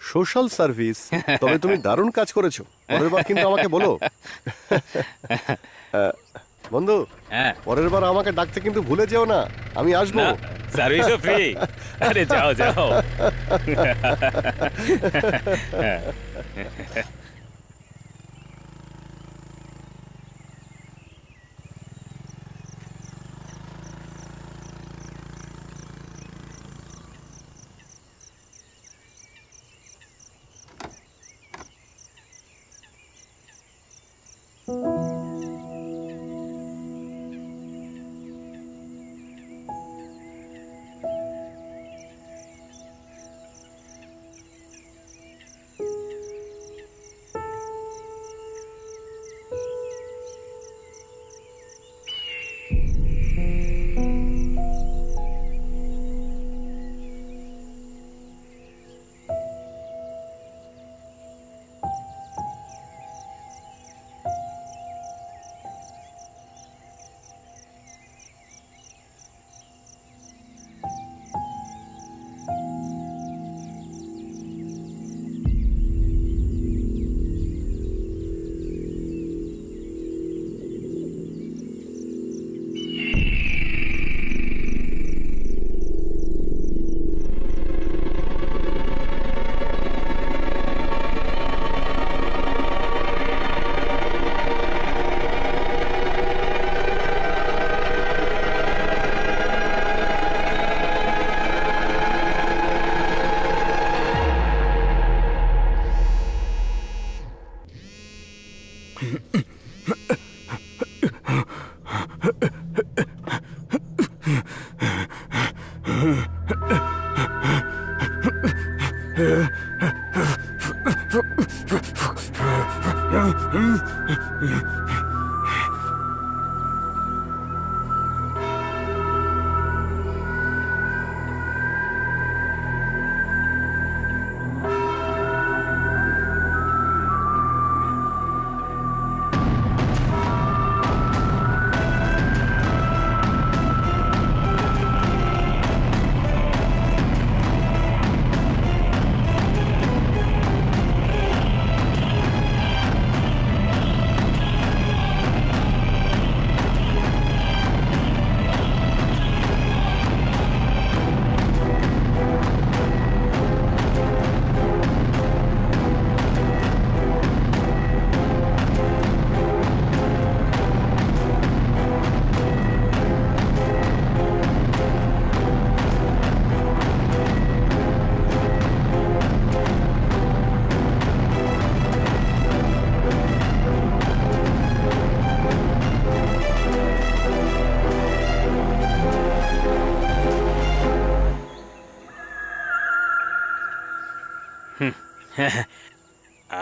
সোশ্যাল সার্ভিস। তবে তুমি দারুণ কাজ করেছো। পরের বার কিন্তু আমাকে বলো। বন্ধু, পরের বার আমাকে ডাকতে কিন্তু ভুলে যেও না, আমি আসবো। সার্ভিসও ফ্রি। আরে যাও যাও।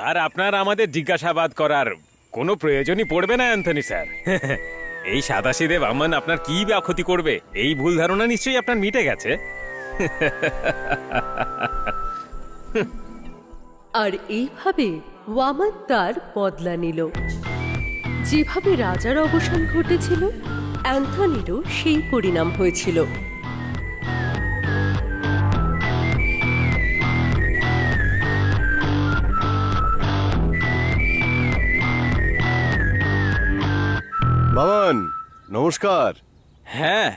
আর আপনার আমাদের জিজ্ঞাসাবাদ করার কোনো প্রয়োজনই পড়বে না অ্যান্থনি স্যার। এই সাদাসিধে বামন আপনার কি বা ক্ষতি করবে, এই ভুল ধারণা নিশ্চয়ই আপনার মিটে গেছে। আর এইভাবে ওয়ামন তার বদলা নিল। যেভাবে রাজার অবসান ঘটেছিল, অ্যান্থনিরও সেই পরিণাম হয়েছিল। বামন, নমস্কার। হ্যাঁ,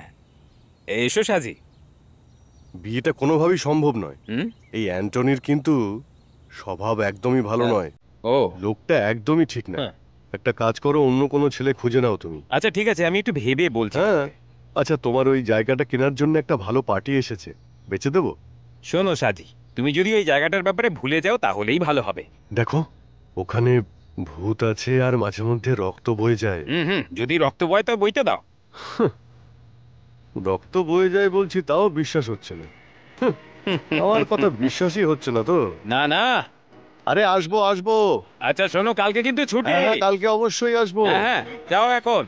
এসো সাজি। বিয়েটা কোনোভাবেই সম্ভব নয়। হুম? এই অ্যান্টনির কিন্তু স্বভাব একদমই ভালো নয়। ও লোকটা একদমই ঠিক না। হ্যাঁ। একটা কাজ করো, অন্য কোনো ছেলে খুঁজে নাও তুমি। আচ্ছা ঠিক আছে, আমি একটু ভেবে বলছি। হ্যাঁ, আচ্ছা তোমার ওই জায়গাটা কেনার জন্য একটা ভালো পার্টি এসেছে, বেচে দেবো? শোনো সাজি, তুমি যদি ওই জায়গাটার ব্যাপারে ভুলে যাও তাহলেই ভালো হবে। দেখো, ওখানে ভূত আছে আর মাঝে মধ্যে রক্ত বয়ে যায়। যদি রক্ত বয় তো বইতে দাও। রক্ত বয়ে যায় বলছি, তাও বিশ্বাস হচ্ছে না। আমার কথা বিশ্বাসই হচ্ছে না তো। না না, আরে আসবো আসবো। আচ্ছা শোনো, কালকে কিন্তু ছুটি। হ্যাঁ, কালকে অবশ্যই আসবো। হ্যাঁ, যাও এখন।